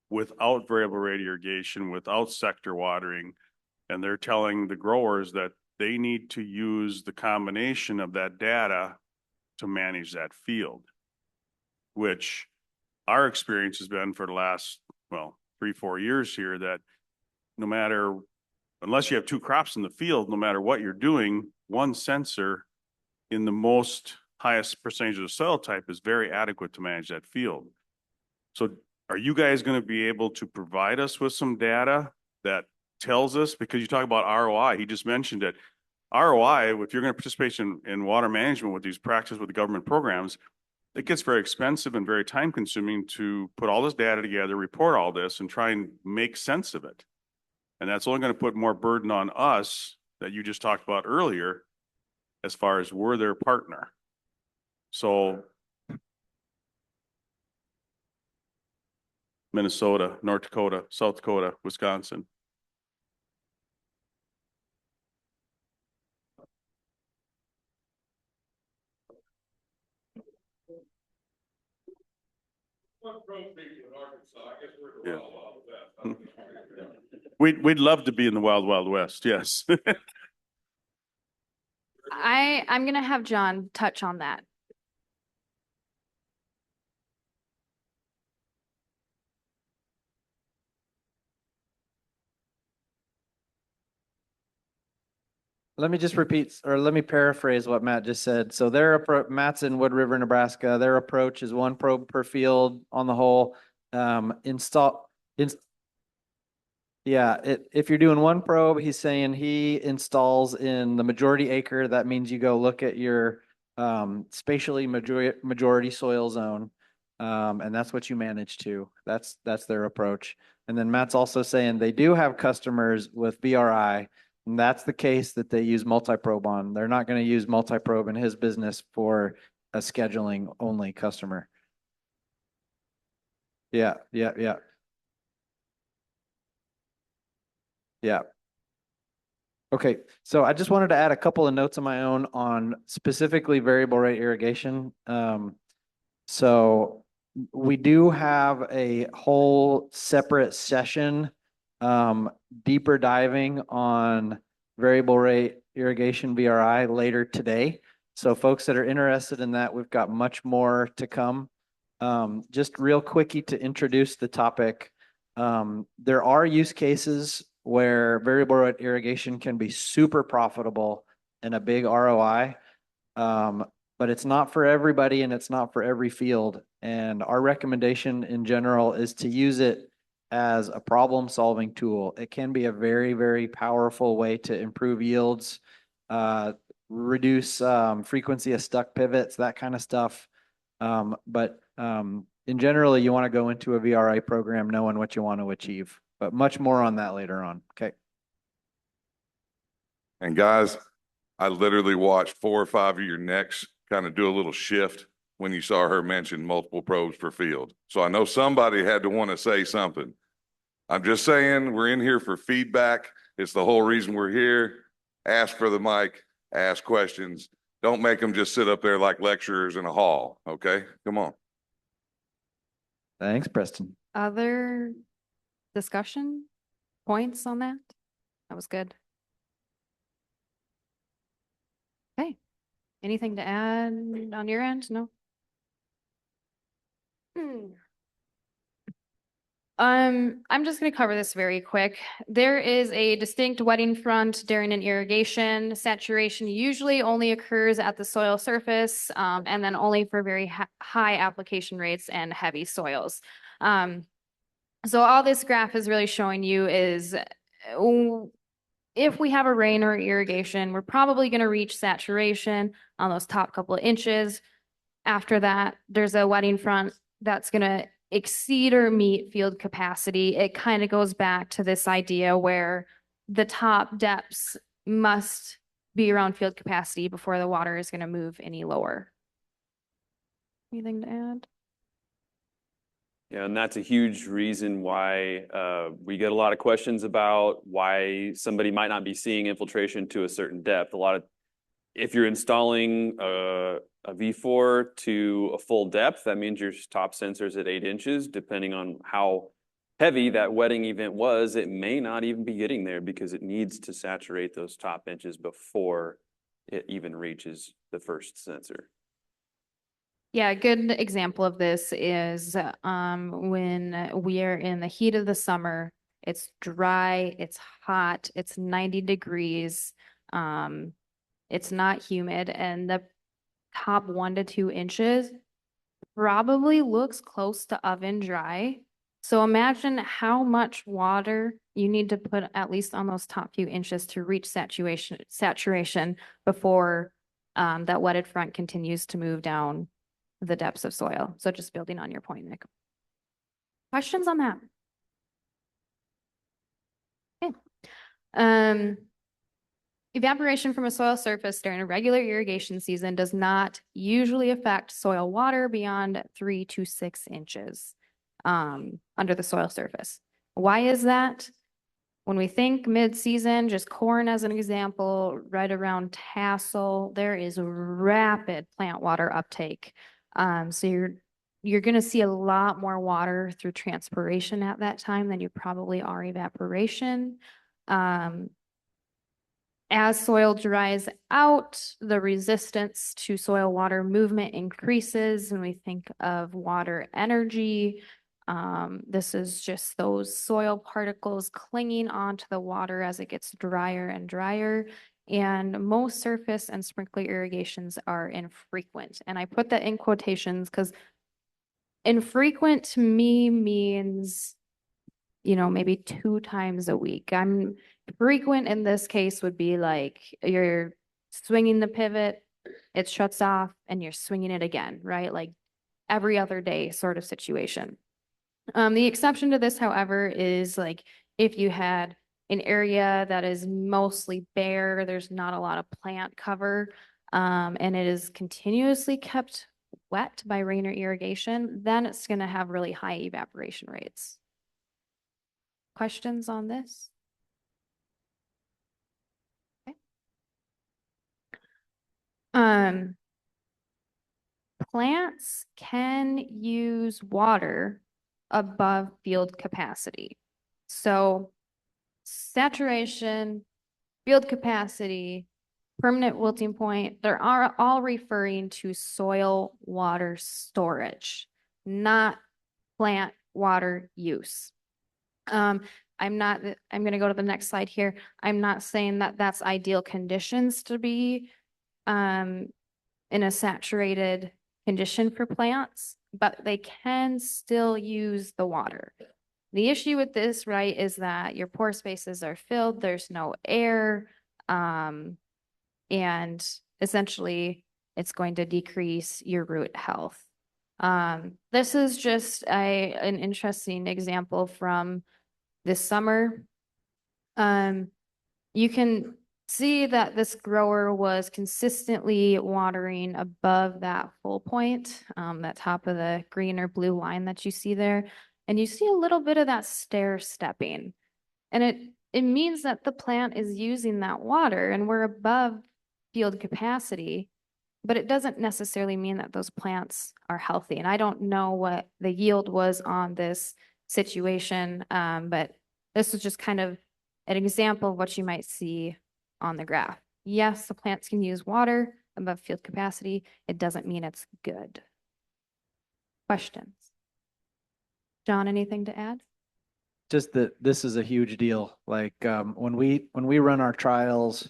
Speaker 8: without variable rate irrigation, without sector watering. And they're telling the growers that they need to use the combination of that data to manage that field, which our experience has been for the last, 3-4 years here, that unless you have 2 crops in the field, no matter what you're doing, one sensor in the most highest percentage of the soil type is very adequate to manage that field. So are you guys going to be able to provide us with some data that tells us, because you talk about ROI, he just mentioned it. ROI, if you're going to participate in water management with these practices with the government programs, it gets very expensive and very time consuming to put all this data together, report all this, and try and make sense of it. And that's only going to put more burden on us that you just talked about earlier, as far as we're their partner. So Minnesota, North Dakota, South Dakota, Wisconsin. Yeah. We'd love to be in the wild, wild west. Yes.
Speaker 1: I'm going to have John touch on that.
Speaker 4: Let me just repeat, or let me paraphrase what Matt just said. So Matt's in Wood River, Nebraska. Their approach is 1 probe per field on the whole. Yeah, if you're doing one probe, he's saying he installs in the majority acre. That means you go look at your spatially majority soil zone. And that's what you manage to. That's their approach. And then Matt's also saying they do have customers with VRI, and that's the case that they use multi-probe on. They're not going to use multi-probe in his business for a scheduling only customer. Yeah. Yeah. Okay, so I just wanted to add a couple of notes of my own on specifically variable rate irrigation. So we do have a whole separate session, deeper diving on variable rate irrigation VRI later today. So folks that are interested in that, we've got much more to come. Just real quickie to introduce the topic. There are use cases where variable rate irrigation can be super profitable and a big ROI. But it's not for everybody and it's not for every field. And our recommendation in general is to use it as a problem-solving tool. It can be a very, very powerful way to improve yields, reduce frequency of stuck pivots, that kind of stuff. But in general, you want to go into a VRI program knowing what you want to achieve. But much more on that later on. Okay.
Speaker 7: And guys, I literally watched 4 or 5 of your necks kind of do a little shift when you saw her mention multiple probes per field. So I know somebody had to want to say something. I'm just saying we're in here for feedback. It's the whole reason we're here. Ask for the mic, ask questions. Don't make them just sit up there like lecturers in a hall. Okay, come on.
Speaker 4: Thanks, Preston.
Speaker 1: Other discussion points on that? That was good. Okay. Anything to add on your end? No? I'm just going to cover this very quick. There is a distinct wetting front during an irrigation. Saturation usually only occurs at the soil surface, and then only for very high application rates and heavy soils. So all this graph is really showing you is if we have a rain or irrigation, we're probably going to reach saturation on those top couple of inches. After that, there's a wetting front that's going to exceed or meet field capacity. It kind of goes back to this idea where the top depths must be around field capacity before the water is going to move any lower. Anything to add?
Speaker 2: Yeah, and that's a huge reason why we get a lot of questions about why somebody might not be seeing infiltration to a certain depth. If you're installing a V4 to a full depth, that means your top sensor is at 8 inches. Depending on how heavy that wetting event was, it may not even be getting there because it needs to saturate those top inches before it even reaches the first sensor.
Speaker 1: Yeah, a good example of this is when we are in the heat of the summer, it's dry, it's hot, it's 90 degrees, it's not humid, and the top 1 to 2 inches probably looks close to oven dry. So imagine how much water you need to put at least on those top few inches to reach saturation before that wetted front continues to move down the depths of soil. So just building on your point, Nick. Questions on that? Okay. Evaporation from a soil surface during a regular irrigation season does not usually affect soil water beyond 3 to 6 inches under the soil surface. Why is that? When we think mid-season, just corn as an example, right around tassel, there is rapid plant water uptake. So you're going to see a lot more water through transpiration at that time than you probably are evaporation. As soil dries out, the resistance to soil water movement increases. When we think of water energy, this is just those soil particles clinging onto the water as it gets drier and drier. And most surface and sprinkler irrigations are infrequent. And I put that in quotations because infrequent to me means maybe 2 times a week. I'm frequent in this case would be like you're swinging the pivot, it shuts off and you're swinging it again, right? Like every other day sort of situation. The exception to this, however, is like if you had an area that is mostly bare, there's not a lot of plant cover, and it is continuously kept wet by rain or irrigation, then it's going to have really high evaporation rates. Questions on this? Okay. Plants can use water above field capacity. So saturation, field capacity, permanent wilting point, they're all referring to soil water storage, not plant water use. I'm going to go to the next slide here. I'm not saying that that's ideal conditions to be in a saturated condition for plants, but they can still use the water. The issue with this, right, is that your pore spaces are filled, there's no air, and essentially it's going to decrease your root health. This is just an interesting example from this summer. You can see that this grower was consistently watering above that full point, that top of the green or blue line that you see there. And you see a little bit of that stair stepping. And it means that the plant is using that water and we're above field capacity, but it doesn't necessarily mean that those plants are healthy. And I don't know what the yield was on this situation, but this is just kind of an example of what you might see on the graph. Yes, the plants can use water above field capacity. It doesn't mean it's good. Questions? John, anything to add?
Speaker 4: Just that this is a huge deal. Like when we run our trials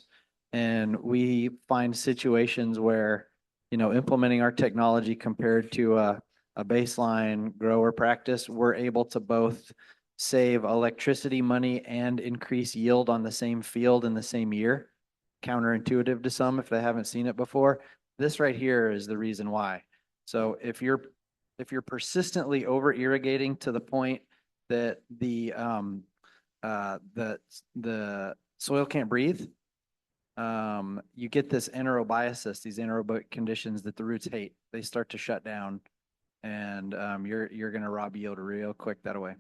Speaker 4: and we find situations where, implementing our technology compared to a baseline grower practice, we're able to both save electricity money and increase yield on the same field in the same year. Counterintuitive to some if they haven't seen it before. This right here is the reason why. So if you're persistently over irrigating to the point that the soil can't breathe, you get this anaerobiosis, these anaerobic conditions that the roots hate. They start to shut down, and you're going to rob yield real quick that way.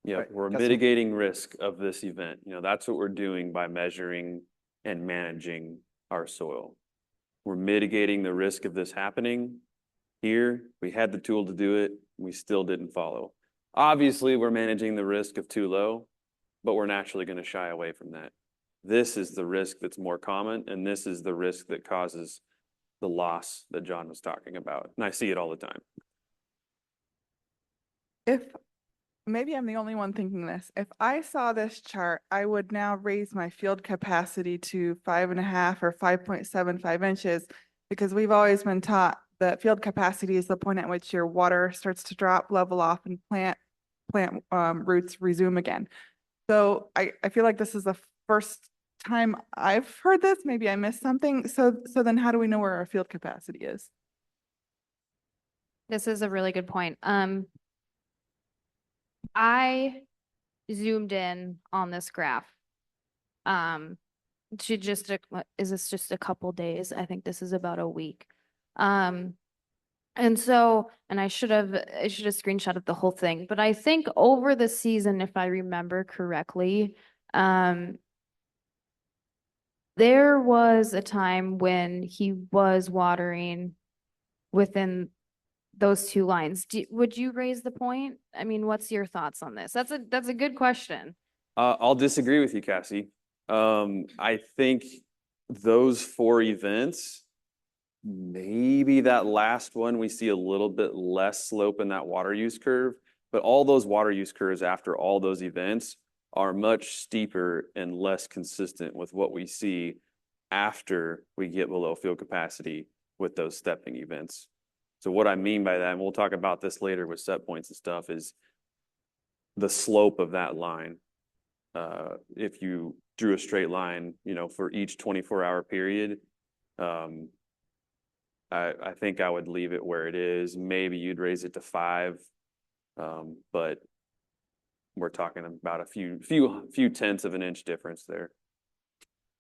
Speaker 2: Yeah,
Speaker 4: Right,
Speaker 2: we're
Speaker 4: got some-
Speaker 2: mitigating risk of this event. That's what we're doing by measuring and managing our soil. We're mitigating the risk of this happening. Here, we had the tool to do it, we still didn't follow. Obviously, we're managing the risk of too low, but we're naturally going to shy away from that. This is the risk that's more common, and this is the risk that causes the loss that John was talking about. And I see it all the time.
Speaker 9: Maybe I'm the only one thinking this. If I saw this chart, I would now raise my field capacity to 5.5 or 5.75 inches, because we've always been taught that field capacity is the point at which your water starts to drop, level off, and plant roots resume again. So I feel like this is the first time I've heard this. Maybe I missed something. So then how do we know where our field capacity is?
Speaker 1: This is a really good point. I zoomed in on this graph. To just, is this just a couple days? I think this is about a week. And I should have screenshotted the whole thing, but I think over the season, if I remember correctly, there was a time when he was watering within those two lines. Would you raise the point? I mean, what's your thoughts on this? That's a good question.
Speaker 2: I'll disagree with you, Cassie. I think those 4 events, maybe that last one, we see a little bit less slope in that water use curve, but all those water use curves after all those events are much steeper and less consistent with what we see after we get below field capacity with those stepping events. So what I mean by that, and we'll talk about this later with set points and stuff, is the slope of that line. If you drew a straight line, for each 24-hour period, I think I would leave it where it is. Maybe you'd raise it to 5, but we're talking about a few tenths of an inch difference there.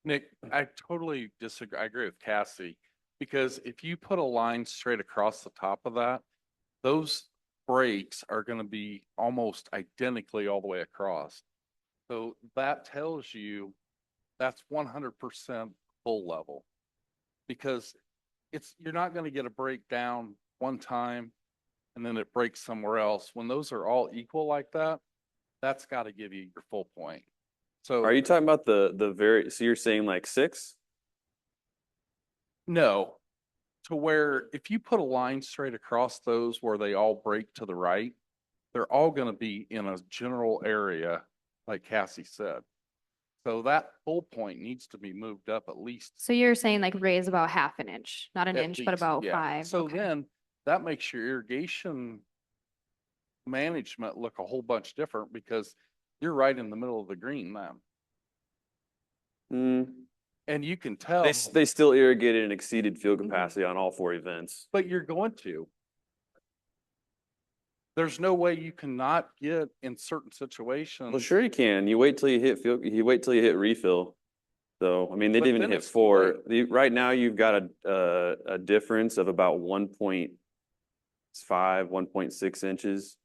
Speaker 10: Nick, I totally disagree. I agree with Cassie, because if you put a line straight across the top of that, those breaks are going to be almost identically all the way across. So that tells you that's 100% full level, because you're not going to get a breakdown one time and then it breaks somewhere else. When those are all equal like that, that's got to give you your full point. So
Speaker 2: Are you talking about so you're saying like 6?
Speaker 10: no, to where if you put a line straight across those where they all break to the right, they're all going to be in a general area, like Cassie said. So that full point needs to be moved up at least.
Speaker 1: So you're saying like raise about half an inch, not an
Speaker 10: at
Speaker 1: inch, but
Speaker 10: least,
Speaker 1: about
Speaker 10: yeah.
Speaker 1: 5.
Speaker 10: So
Speaker 1: Okay.
Speaker 10: then that makes your irrigation management look a whole bunch different, because you're right in the middle of the green then. And you can tell,
Speaker 2: They still irrigated and exceeded field capacity on all 4 events.
Speaker 10: but you're going to. There's no way you cannot get in certain situations.
Speaker 2: Well, sure you can. You wait till you hit refill. So, I mean, they
Speaker 10: But
Speaker 2: didn't even
Speaker 10: then
Speaker 2: hit
Speaker 10: it's too
Speaker 2: 4. Right now, you've got a difference of about 1.5, 1.6 inches.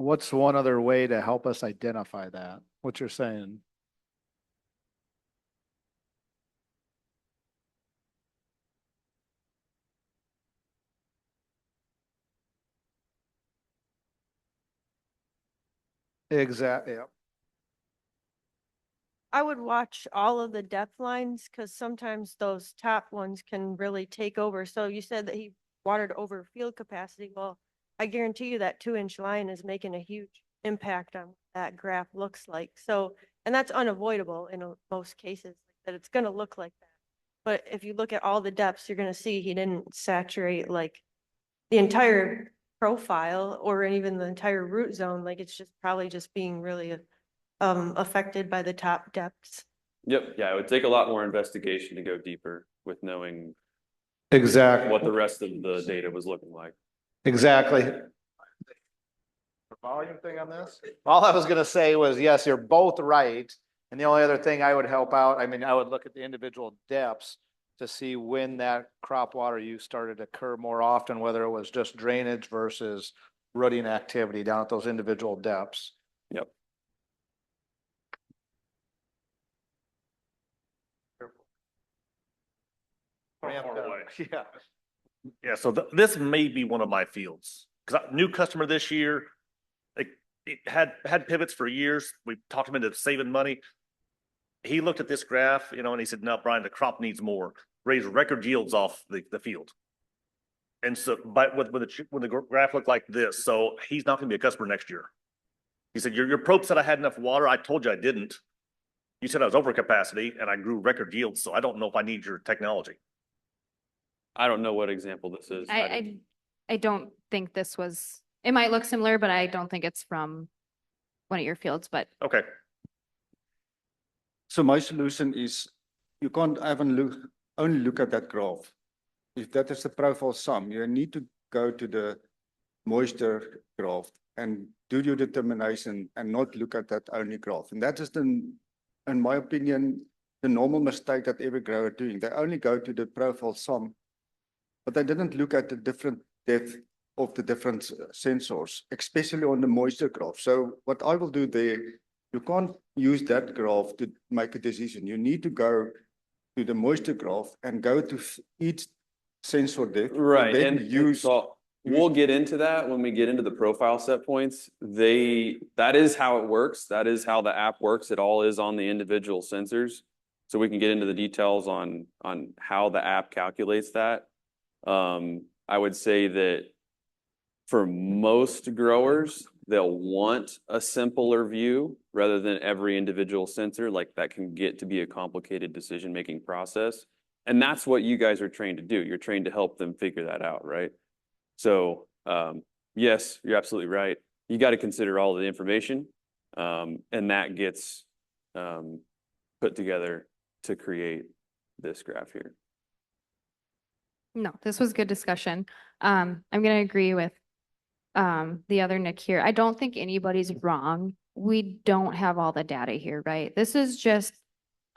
Speaker 11: What's one other way to help us identify that? What you're saying? Exactly. Yeah.
Speaker 12: I would watch all of the depth lines, because sometimes those top ones can really take over. So you said that he watered over field capacity. Well, I guarantee you that 2-inch line is making a huge impact on what that graph looks like. So, and that's unavoidable in most cases, that it's going to look like that. But if you look at all the depths, you're going to see he didn't saturate like the entire profile or even the entire root zone. Like it's just probably just being really affected by the top depths.
Speaker 2: Yep. Yeah, it would take a lot more investigation to go deeper with knowing
Speaker 11: Exactly.
Speaker 2: what the rest of the data was looking like.
Speaker 11: Exactly. Volume thing on this? All I was gonna say was, yes, you're both right. And the only other thing I would help out, I mean, I would look at the individual depths to see when that crop water use started to occur more often, whether it was just drainage versus rooting activity down at those individual depths.
Speaker 2: Yep.
Speaker 11: Yeah.
Speaker 13: Yeah, so this may be one of my fields, because new customer this year, it had pivots for years. We talked him into saving money. He looked at this graph, and he said, "No, Brian, the crop needs more. Raise record yields off the field." And so, but when the graph looked like this, so he's not going to be a customer next year. He said, "Your probe said I had enough water. I told you I didn't. You said I was over capacity, and I grew record yields. So I don't know if I need your technology."
Speaker 2: I don't know what example this is.
Speaker 1: I don't think this was, it might look similar, but I don't think it's from one of your fields, but
Speaker 13: Okay.
Speaker 14: So my solution is you can't only look at that graph. If that is the profile sum, you need to go to the moisture graph and do your determination and not look at that only graph. And that is in my opinion, the normal mistake that every grower doing. They only go to the profile sum, but they didn't look at the different depth of the different sensors, especially on the moisture graph. So what I will do there, you can't use that graph to make a decision. You need to go to the moisture graph and go to each sensor depth.
Speaker 2: Right,
Speaker 14: then
Speaker 2: and so we'll get into that when we get into the profile set points. That is how it works. That is how the app works. It all is on the individual sensors. so we can get into the details on how the app calculates that. I would say that for most growers, they'll want a simpler view rather than every individual sensor. Like that can get to be a complicated decision-making process. And that's what you guys are trained to do. You're trained to help them figure that out, right? So yes, you're absolutely right. You got to consider all of the information, and that gets put together to create this graph here.
Speaker 1: No, this was good discussion. I'm gonna agree with the other Nick here. I don't think anybody's wrong. We don't have all the data here, right? This is just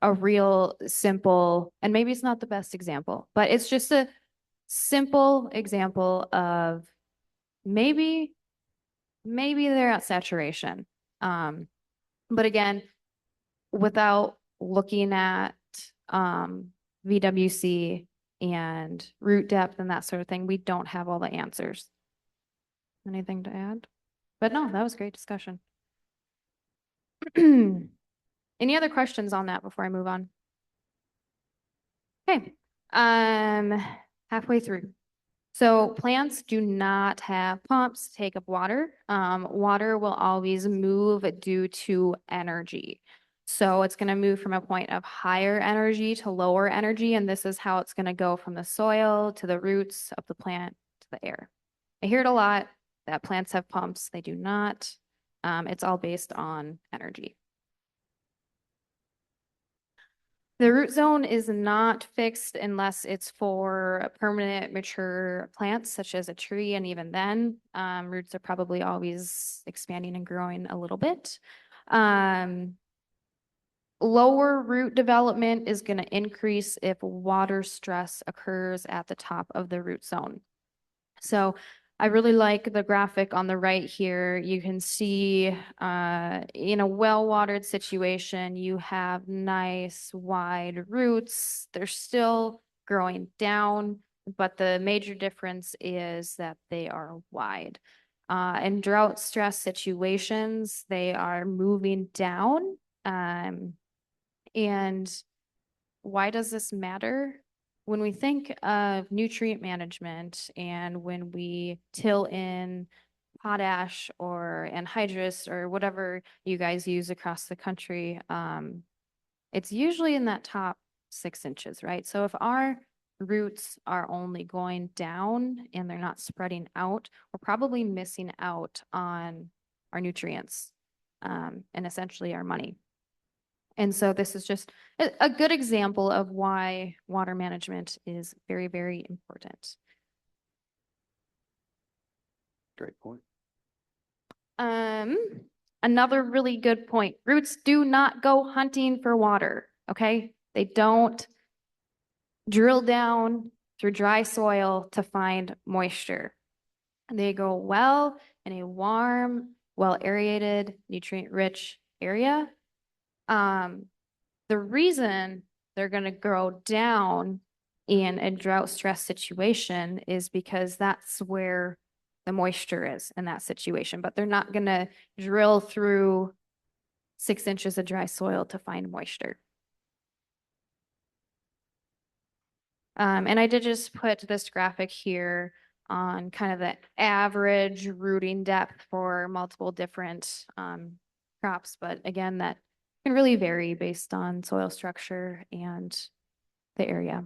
Speaker 1: a real simple, and maybe it's not the best example, but it's just a simple example of maybe they're at saturation. But again, without looking at VWC and root depth and that sort of thing, we don't have all the answers. Anything to add? But no, that was great discussion. Any other questions on that before I move on? Okay, halfway through. So plants do not have pumps to take up water. Water will always move due to energy. So it's going to move from a point of higher energy to lower energy, and this is how it's going to go from the soil to the roots of the plant to the air. I hear it a lot that plants have pumps. They do not. It's all based on energy. The root zone is not fixed unless it's for permanent mature plants such as a tree, and even then, roots are probably always expanding and growing a little bit. Lower root development is going to increase if water stress occurs at the top of the root zone. So I really like the graphic on the right here. You can see in a well-watered situation, you have nice wide roots. They're still growing down, but the major difference is that they are wide. In drought stress situations, they are moving down. And why does this matter? When we think of nutrient management and when we till in potash or anhydrous or whatever you guys use across the country, it's usually in that top 6 inches, right? So if our roots are only going down and they're not spreading out, we're probably missing out on our nutrients and essentially our money. And so this is just a good example of why water management is very, very important.
Speaker 2: Great point.
Speaker 1: Another really good point. Roots do not go hunting for water, okay? They don't drill down through dry soil to find moisture. They go well in a warm, well-aerated, nutrient-rich area. The reason they're going to grow down in a drought stress situation is because that's where the moisture is in that situation, but they're not going to drill through 6 inches of dry soil to find moisture. And I did just put this graphic here on kind of the average rooting depth for multiple different crops, but again, that can really vary based on soil structure and the area.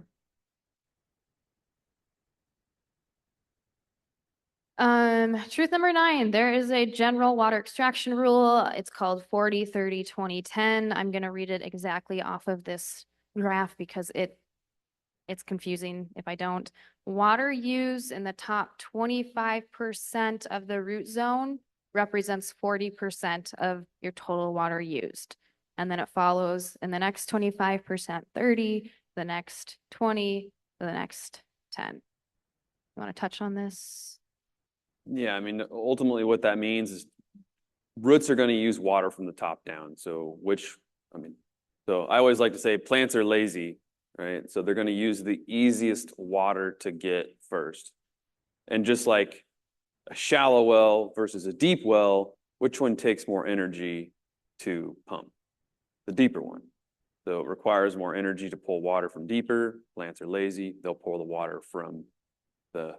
Speaker 1: Truth number 9, there is a general water extraction rule. It's called 40-30-20-10. I'm going to read it exactly off of this graph because it's confusing if I don't. Water used in the top 25% of the root zone represents 40% of your total water used. And then it follows in the next 25%, 30, the next 20, the next 10. You want to touch on this?
Speaker 2: Yeah, I mean, ultimately what that means is roots are going to use water from the top down. So I always like to say plants are lazy, right? So they're going to use the easiest water to get first. And just like a shallow well versus a deep well, which one takes more energy to pump? The deeper one, So it requires more energy to pull water from deeper. Plants are lazy. They'll pull the water from the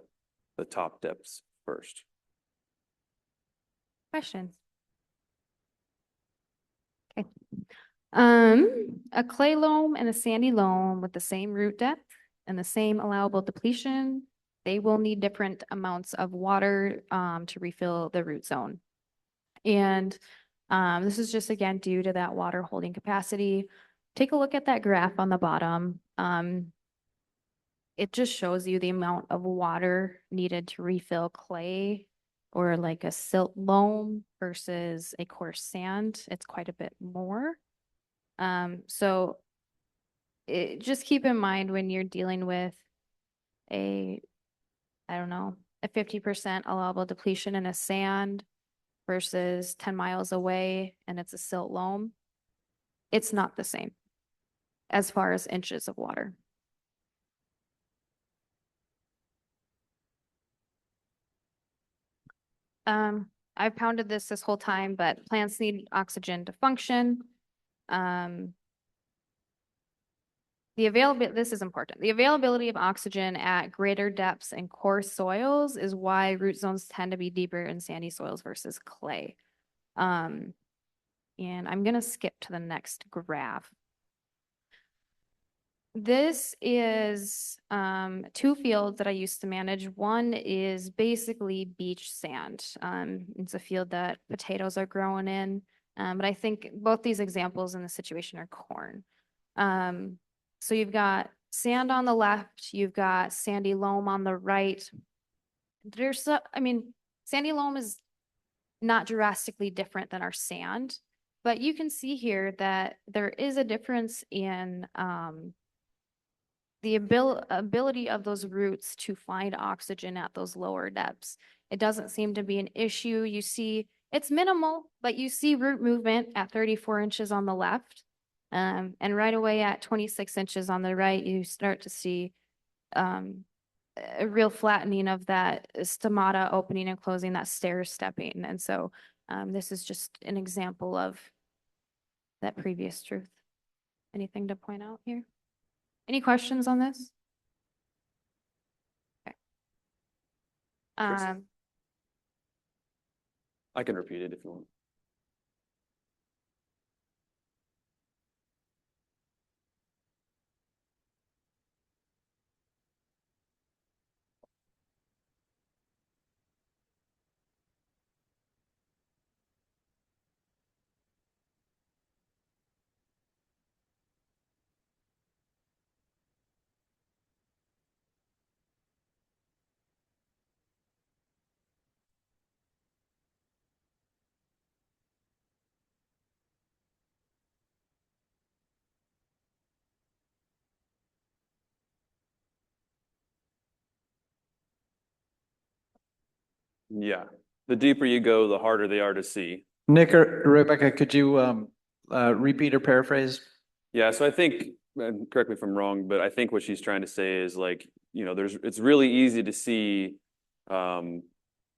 Speaker 2: top depths first.
Speaker 1: Questions? Okay. A clay loam and a sandy loam with the same root depth and the same allowable depletion, they will need different amounts of water to refill the root zone. And this is just again due to that water holding capacity. Take a look at that graph on the bottom. It just shows you the amount of water needed to refill clay or like a silt loam versus a coarse sand. It's quite a bit more. So just keep in mind when you're dealing with a 50% allowable depletion in a sand versus 10 miles away and it's a silt loam. It's not the same as far as inches of water. I've pounded this whole time, but plants need oxygen to function. This is important. The availability of oxygen at greater depths and coarse soils is why root zones tend to be deeper in sandy soils versus clay. And I'm gonna skip to the next graph. This is two fields that I used to manage. One is basically beach sand. It's a field that potatoes are growing in, but I think both these examples in this situation are corn. So you've got sand on the left, you've got sandy loam on the right. Sandy loam is not drastically different than our sand, but you can see here that there is a difference in the ability of those roots to find oxygen at those lower depths. It doesn't seem to be an issue. You see, it's minimal, but you see root movement at 34 inches on the left. And right away at 26 inches on the right, you start to see a real flattening of that stomata opening and closing, that stair stepping. And so this is just an example of that previous truth. Anything to point out here? Any questions on this? Okay.
Speaker 2: I can repeat it if you want. Yeah, the deeper you go, the harder they are to see.
Speaker 4: Nick or Rebecca, could you repeat or paraphrase?
Speaker 2: Yeah, so I think, and correct me if I'm wrong, but I think what she's trying to say is like, it's really easy to see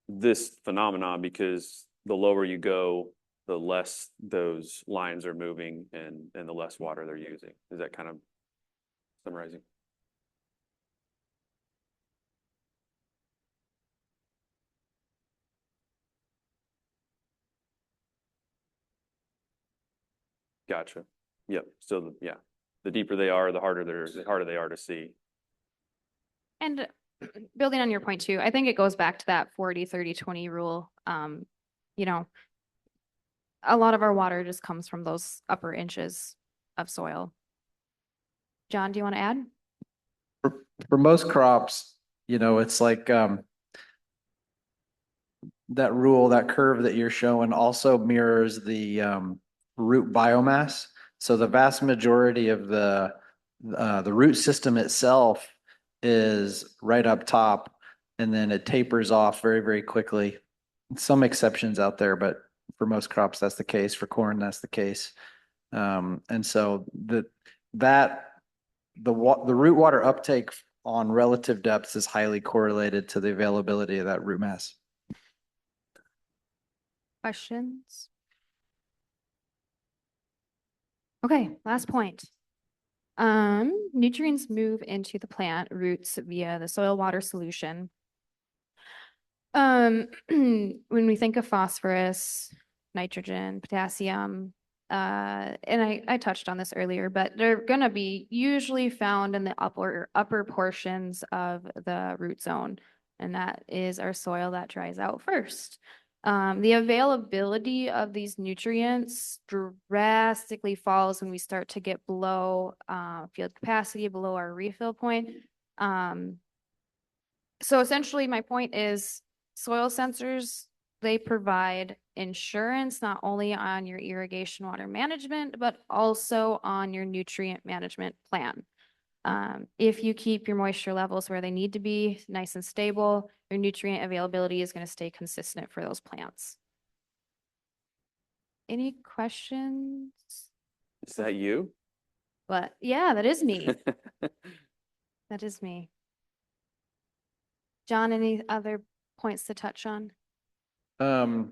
Speaker 2: this phenomenon because the lower you go, the less those lines are moving and the less water they're using. Is that kind of summarizing? Gotcha. Yep. So the deeper they are, the harder they are to see.
Speaker 1: And building on your point too, I think it goes back to that 40-30-20 rule. A lot of our water just comes from those upper inches of soil. John, do you want to add?
Speaker 4: For most crops, it's like that rule, that curve that you're showing also mirrors the root biomass. So the vast majority of the root system itself is right up top, and then it tapers off very, very quickly. Some exceptions out there, but for most crops, that's the case. For corn, that's the case. And so the root water uptake on relative depths is highly correlated to the availability of that root mass.
Speaker 1: Questions? Okay, last point. Nutrients move into the plant roots via the soil water solution. When we think of phosphorus, nitrogen, potassium, and I touched on this earlier, but they're gonna be usually found in the upper portions of the root zone, and that is our soil that dries out first. The availability of these nutrients drastically falls when we start to get below field capacity, below our refill point. So essentially, my point is soil sensors, they provide insurance not only on your irrigation water management, but also on your nutrient management plan. If you keep your moisture levels where they need to be, nice and stable, your nutrient availability is going to stay consistent for those plants. Any questions?
Speaker 2: Is that you?
Speaker 1: But yeah, that is me. That is me. John, any other points to touch on?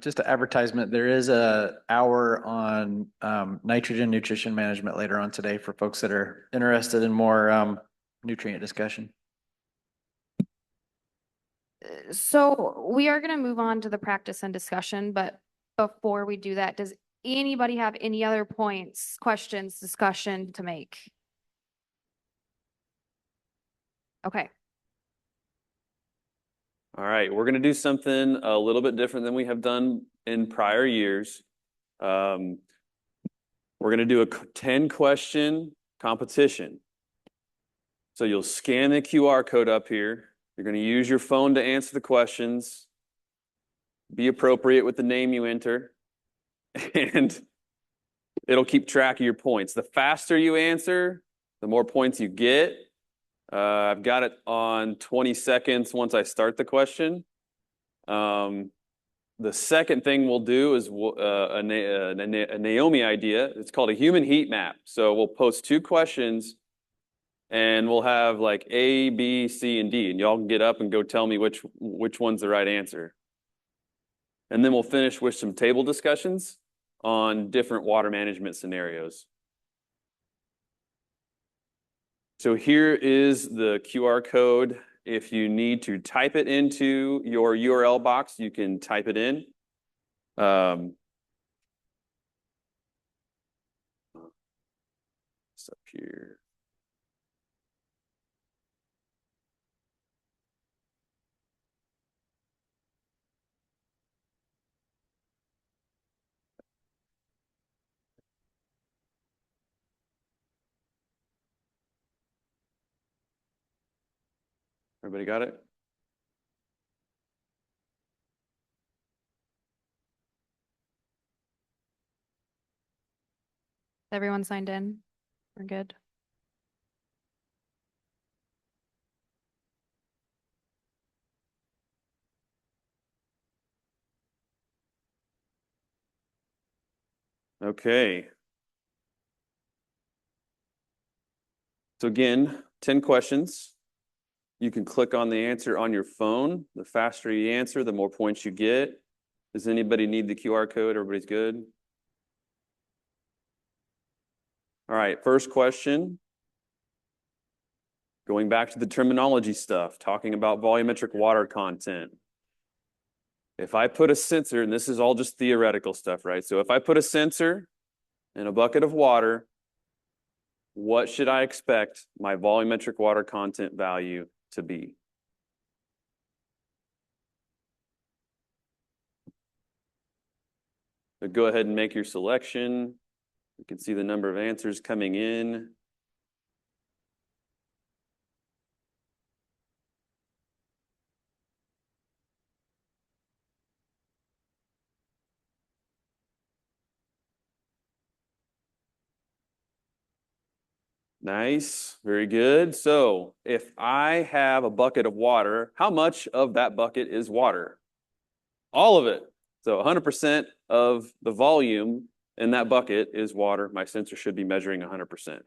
Speaker 4: Just an advertisement. There is a hour on nitrogen nutrition management later on today for folks that are interested in more nutrient discussion.
Speaker 1: So we are going to move on to the practice and discussion, but before we do that, does anybody have any other points, questions, discussion to make? Okay.
Speaker 2: All right, we're gonna do something a little bit different than we have done in prior years. We're gonna do a 10-question competition. So you'll scan the QR code up here. You're gonna use your phone to answer the questions. Be appropriate with the name you enter. And it'll keep track of your points. The faster you answer, the more points you get. I've got it on 20 seconds once I start the question. The second thing we'll do is a Naomi idea. It's called a human heat map. So we'll post 2 questions and we'll have like A, B, C, and D. And y'all can get up and go tell me which one's the right answer. And then we'll finish with some table discussions on different water management scenarios. So here is the QR code. If you need to type it into your URL box, you can type it in. It's up here. Everybody got it?
Speaker 1: Everyone signed in? We're good.
Speaker 2: Okay. So again, 10 questions. You can click on the answer on your phone. The faster you answer, the more points you get. Does anybody need the QR code? Everybody's good? All right, first question. Going back to the terminology stuff, talking about volumetric water content. If I put a sensor, and this is all just theoretical stuff, right? So if I put a sensor in a bucket of water, what should I expect my volumetric water content value to be? So go ahead and make your selection. You can see the number of answers coming in. Nice, very good. So if I have a bucket of water, how much of that bucket is water? All of it. So 100% of the volume in that bucket is water. My sensor should be measuring 100%.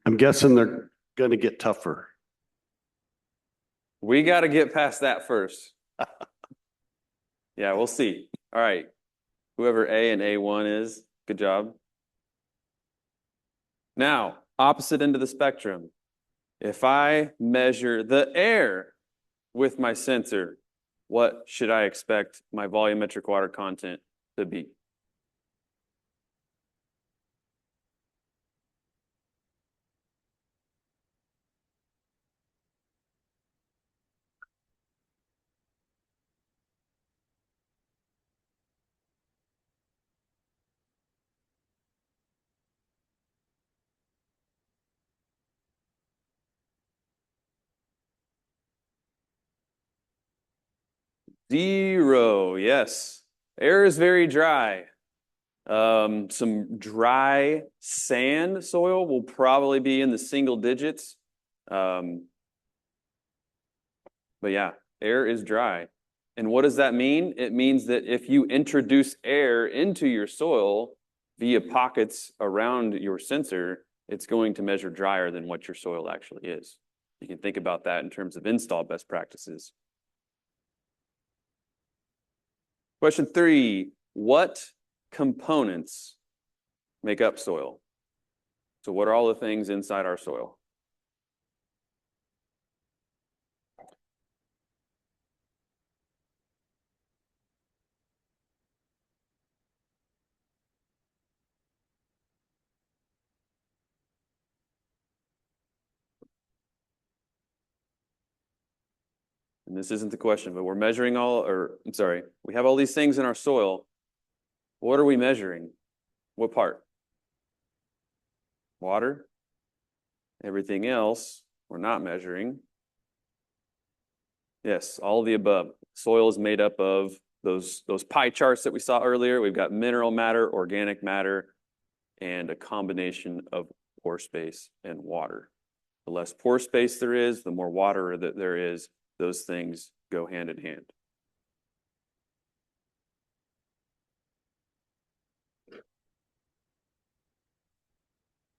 Speaker 15: I'm guessing they're going to get tougher.
Speaker 2: We got to get past that first. Yeah, we'll see. All right. Whoever A and A1 is, good job. Now, opposite end of the spectrum. If I measure the air with my sensor, what should I expect my volumetric water content to be? Zero, yes. Air is very dry. Some dry sand soil will probably be in the single digits. But yeah, air is dry. And what does that mean? It means that if you introduce air into your soil via pockets around your sensor, it's going to measure drier than what your soil actually is. You can think about that in terms of install best practices. Question 3, what components make up soil? So what are all the things inside our soil? And this isn't the question, but we're measuring we have all these things in our soil. What are we measuring? What part? Water? Everything else we're not measuring. Yes, all of the above. Soil is made up of those pie charts that we saw earlier. We've got mineral matter, organic matter, and a combination of pore space and water. The less pore space there is, the more water that there is. Those things go hand in hand.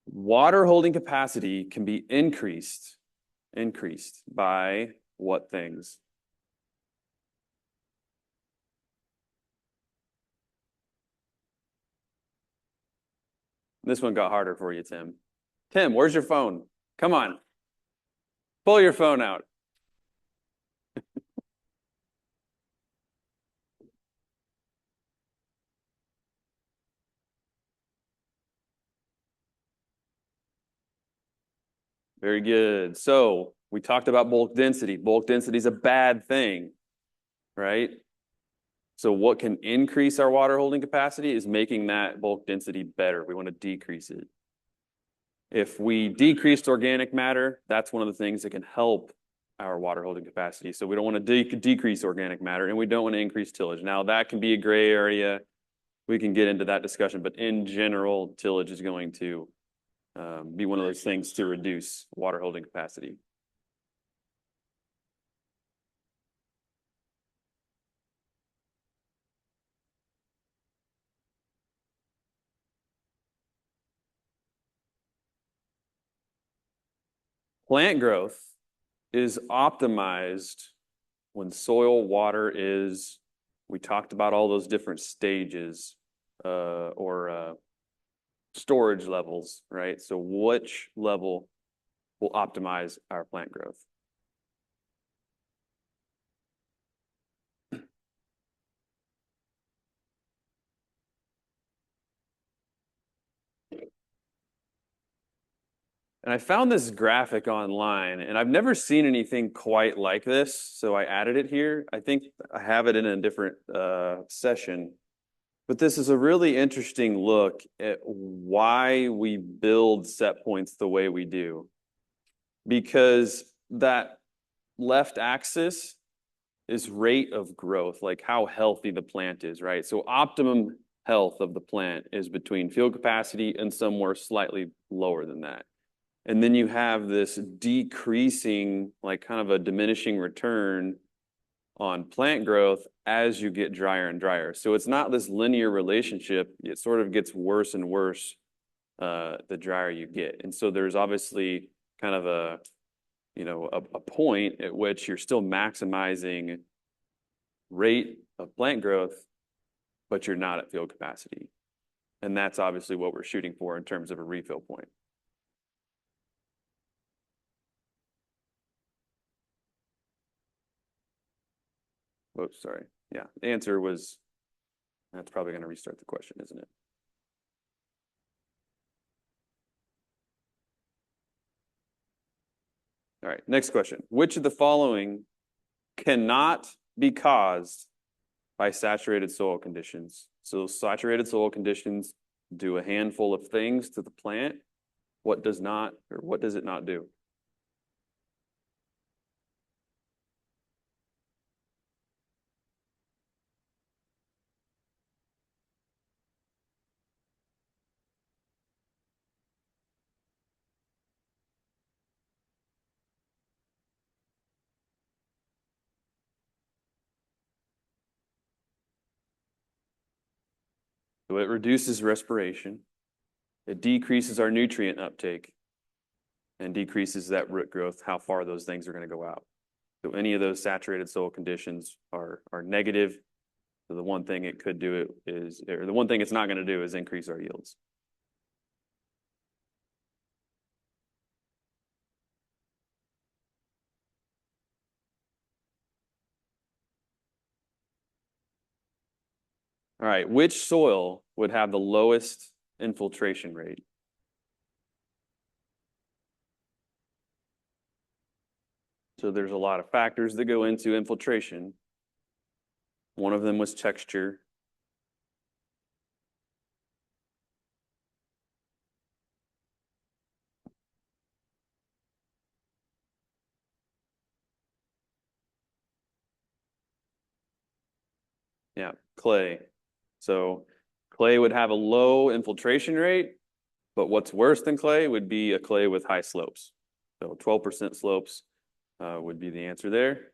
Speaker 2: Water holding capacity can be increased by what things? This one got harder for you, Tim. Tim, where's your phone? Come on. Pull your phone out. Very good. So we talked about bulk density. Bulk density is a bad thing, right? So what can increase our water holding capacity is making that bulk density better. We want to decrease it. If we decreased organic matter, that's one of the things that can help our water holding capacity. So we don't want to decrease organic matter, and we don't want to increase tillage. Now that can be a gray area. We can get into that discussion, but in general, tillage is going to be one of those things to reduce water holding capacity. Plant growth is optimized when soil water is, we talked about all those different stages or storage levels, right? So which level will optimize our plant growth? And I found this graphic online, and I've never seen anything quite like this, so I added it here. I think I have it in a different session. But this is a really interesting look at why we build set points the way we do. Because that left axis is rate of growth, like how healthy the plant is, right? So optimum health of the plant is between field capacity and somewhere slightly lower than that. And then you have this decreasing, like kind of a diminishing return on plant growth as you get drier and drier. So it's not this linear relationship. It sort of gets worse and worse the drier you get. And so there's obviously kind of a point at which you're still maximizing rate of plant growth, but you're not at field capacity. And that's obviously what we're shooting for in terms of a refill point. Whoops, sorry. Yeah, the answer was, that's probably going to restart the question, isn't it? All right, next question. Which of the following cannot be caused by saturated soil conditions? So saturated soil conditions do a handful of things to the plant. What does not, or what does it not do? So it reduces respiration. It decreases our nutrient uptake and decreases that root growth, how far those things are going to go out. So any of those saturated soil conditions are negative. So the one thing it could do is, or the one thing it's not going to do is increase our yields. All right, which soil would have the lowest infiltration rate? So there's a lot of factors that go into infiltration. One of them was texture. Yeah, clay. So clay would have a low infiltration rate, but what's worse than clay would be a clay with high slopes. So 12% slopes would be the answer there.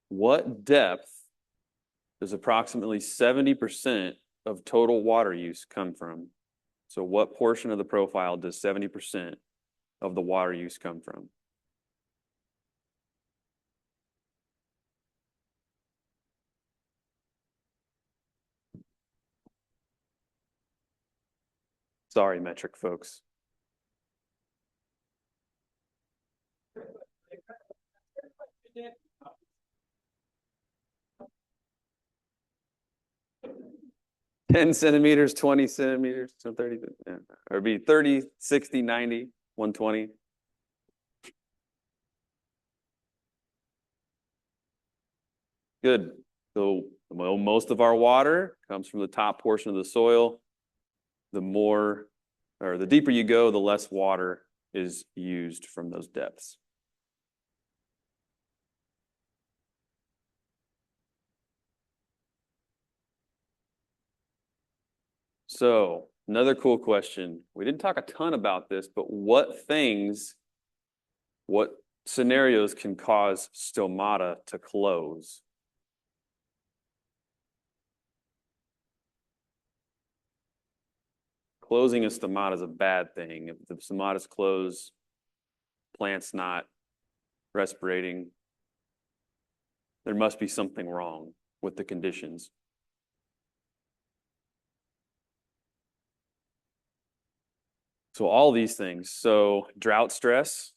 Speaker 2: What depth does approximately 70% of total water use come from? So what portion of the profile does 70% of the water use come from? Sorry, metric folks. Ten centimeters, 20 centimeters, so 30, yeah. Or it'd be 30, 60, 90, 120. Good. So well, most of our water comes from the top portion of the soil. The more, or the deeper you go, the less water is used from those depths. So another cool question. We didn't talk a ton about this, but what scenarios can cause stomata to close? Closing a stomata is a bad thing. If the stomata's closed, plant's not respirating, there must be something wrong with the conditions. So all these things. So drought stress,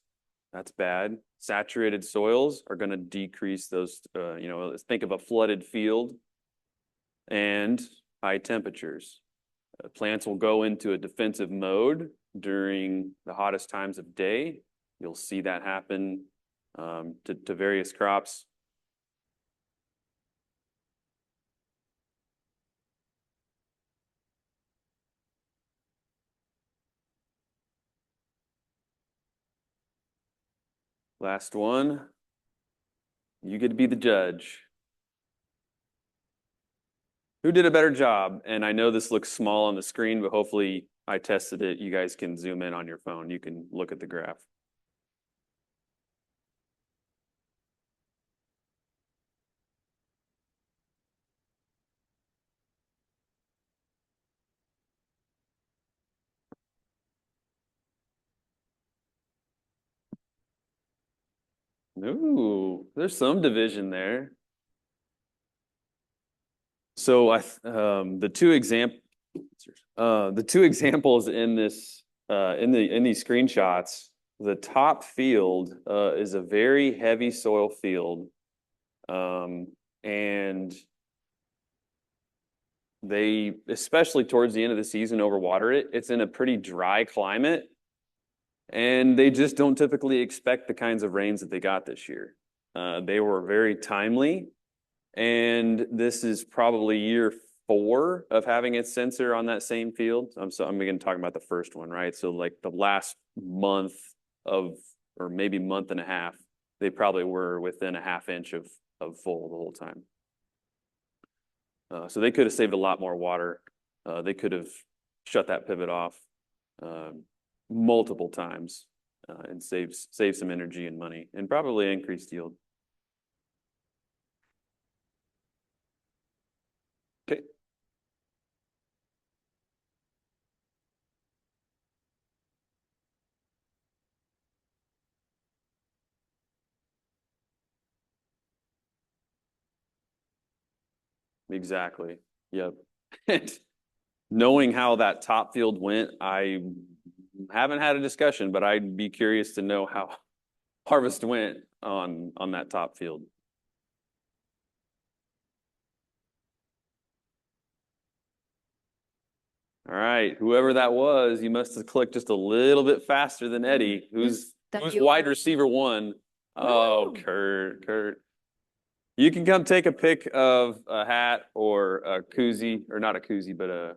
Speaker 2: that's bad. Saturated soils are going to decrease those, let's think of a flooded field, and high temperatures. Plants will go into a defensive mode during the hottest times of day. You'll see that happen to various crops. Last one. You get to be the judge. Who did a better job? And I know this looks small on the screen, but hopefully I tested it. You guys can zoom in on your phone. You can look at the graph. Ooh, there's some division there. So the two examples in this, in these screenshots, the top field, is a very heavy soil field. And they, especially towards the end of the season, overwater it. It's in a pretty dry climate. And they just don't typically expect the kinds of rains that they got this year. They were very timely. And this is probably year 4 of having its sensor on that same field. I'm again talking about the first one, right? So like the last month of, or maybe month and a half, they probably were within a half inch of full the whole time. So they could have saved a lot more water. They could have shut that pivot off multiple times and saved some energy and money and probably increased yield. Okay. Exactly. Yep. And knowing how that top field went, I haven't had a discussion, but I'd be curious to know how harvest went on that top field. All right, whoever that was, you must have clicked just a little bit faster than Eddie. Who's wide receiver 1? Oh, Kurt. You can come take a pic of a hat or a koozie, or not a koozie, but a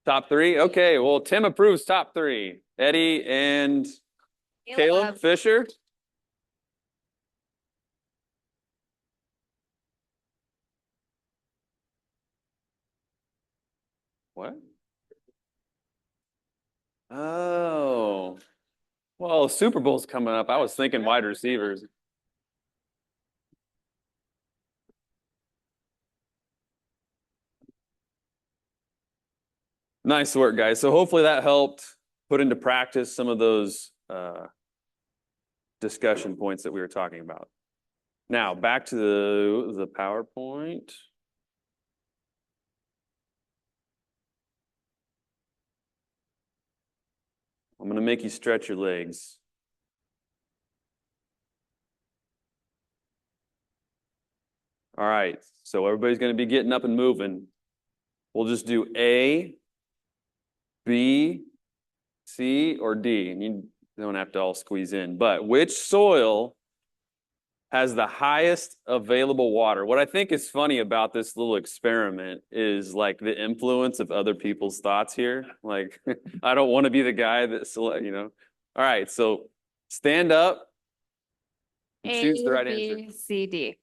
Speaker 2: top 3. Okay, well, Tim approves top 3. Eddie and Caleb Fisher. What? Oh, well, Super Bowl's coming up. I was thinking wide receivers. Nice work, guys. So hopefully that helped put into practice some of those discussion points that we were talking about. Now, back to the PowerPoint. I'm going to make you stretch your legs. All right, so everybody's going to be getting up and moving. We'll just do A, B, C, or D. And you don't have to all squeeze in. But which soil has the highest available water? What I think is funny about this little experiment is like the influence of other people's thoughts here. Like, I don't want to be the guy that select, you know. All right, so stand up and choose the right answer.
Speaker 1: A, B, C, D.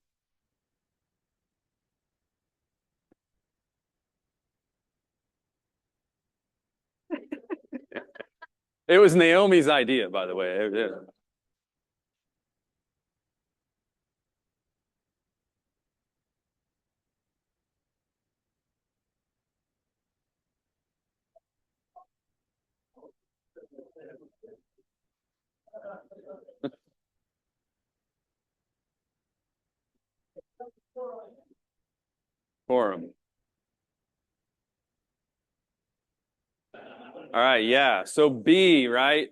Speaker 2: It was Naomi's idea, by the way. Yeah. Quorum. All right, yeah. So B, right?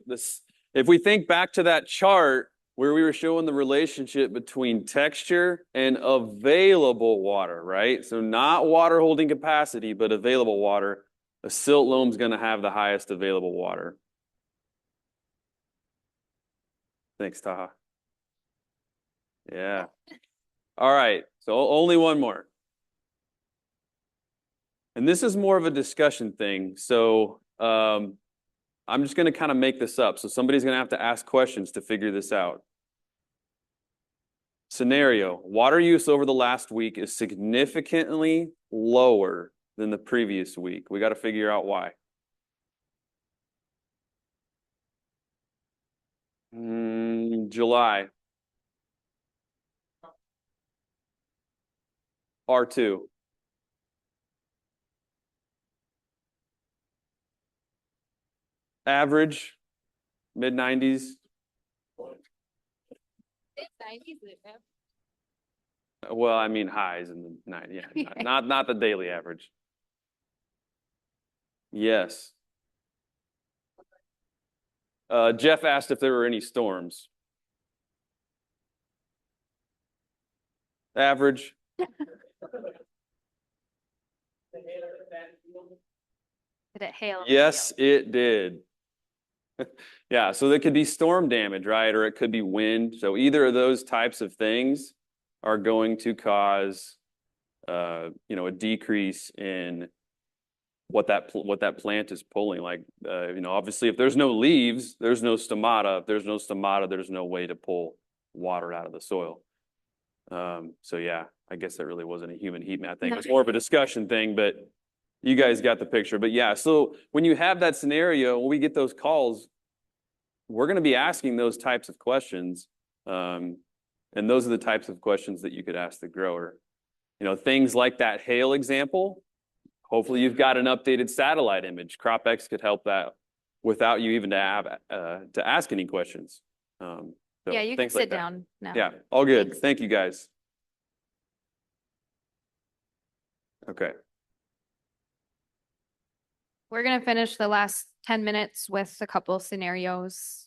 Speaker 2: If we think back to that chart where we were showing the relationship between texture and available water, right? So not water holding capacity, but available water. A silt loam's going to have the highest available water. Thanks, Taha. Yeah. All right, so only one more. And this is more of a discussion thing. So I'm just going to kind of make this up. So somebody's going to have to ask questions to figure this out. Scenario: water use over the last week is significantly lower than the previous week. We got to figure out why. July. R2. Average, mid-90s. Well, I mean highs in the night, yeah, not the daily average. Yes. Jeff asked if there were any storms. Average.
Speaker 1: Did it hail?
Speaker 2: Yes, it did. Yeah, so there could be storm damage, right? Or it could be wind. So either of those types of things are going to cause, a decrease in what that plant is pulling. Like, obviously, if there's no leaves, there's no stomata. If there's no stomata, there's no way to pull water out of the soil. So yeah, I guess that really wasn't a human heat map thing. It was more of a discussion thing, but you guys got the picture. But yeah, so when you have that scenario, when we get those calls, we're going to be asking those types of questions. And those are the types of questions that you could ask the grower. Things like that hail example. Hopefully you've got an updated satellite image. CropX could help that without you even to ask any questions. So
Speaker 1: Yeah, you can
Speaker 2: things like
Speaker 1: sit
Speaker 2: that.
Speaker 1: down now.
Speaker 2: Yeah, all good.
Speaker 1: Thanks.
Speaker 2: Thank you, guys. Okay.
Speaker 1: We're gonna finish the last 10 minutes with a couple scenarios.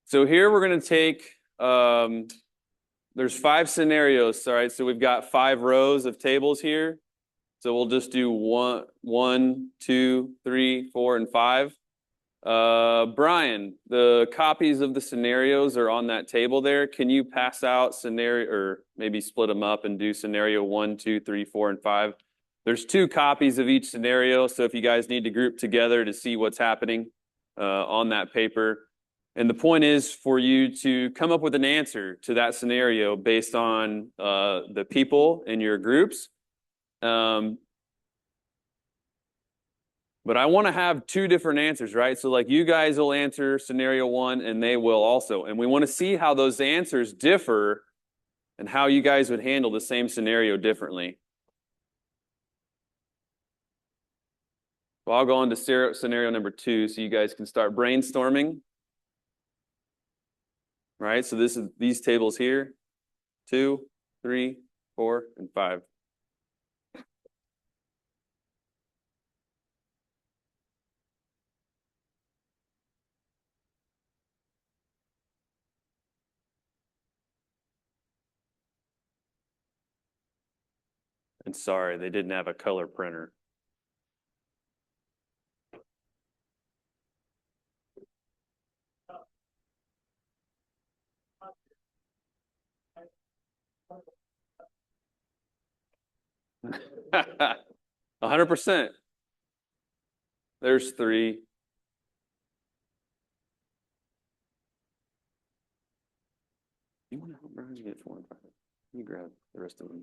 Speaker 2: So here we're going to take, there's 5 scenarios, all right? So we've got 5 rows of tables here. So we'll just do 1, 2, 3, 4, and 5. Brian, the copies of the scenarios are on that table there. Can you pass out scenario, or maybe split them up and do scenario 1, 2, 3, 4, and 5? There's 2 copies of each scenario. So if you guys need to group together to see what's happening on that paper. And the point is for you to come up with an answer to that scenario based on the people in your groups. But I want to have 2 different answers, right? So like you guys will answer scenario 1 and they will also. And we want to see how those answers differ and how you guys would handle the same scenario differently. So I'll go on to scenario number 2 so you guys can start brainstorming. Right, so this is these tables here, 2, 3, 4, and 5. And sorry, they didn't have a color printer. A 100%. There's 3. You want to help Brian get 4 and 5? You grab the rest of them.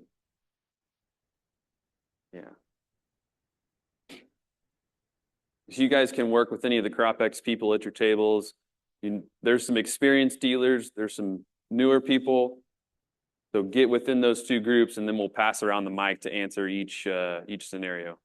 Speaker 2: Yeah. So you guys can work with any of the CropX people at your tables. There's some experienced dealers. There's some newer people. So get within those 2 groups, and then we'll pass around the mic to answer each scenario.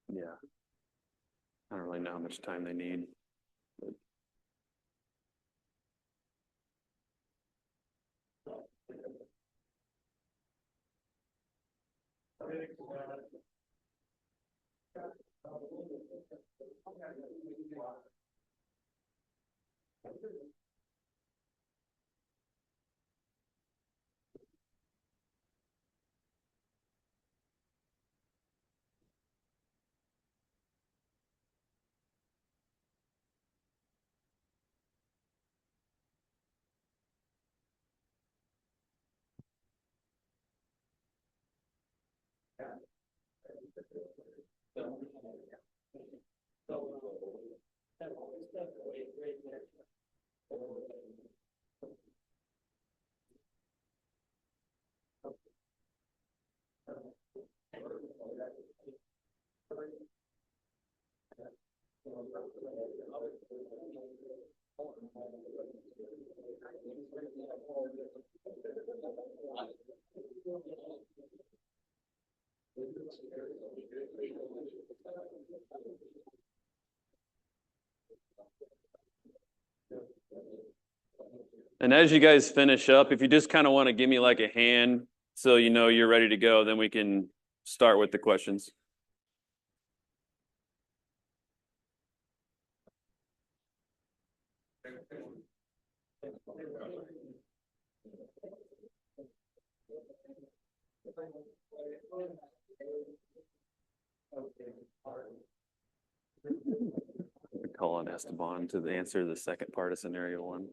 Speaker 2: Yeah. I don't really know how much time they need. But... And as you guys finish up, if you just kind of want to give me like a hand so you know you're ready to go, then we can start with the questions. Call on Esteban to answer the second part of scenario one.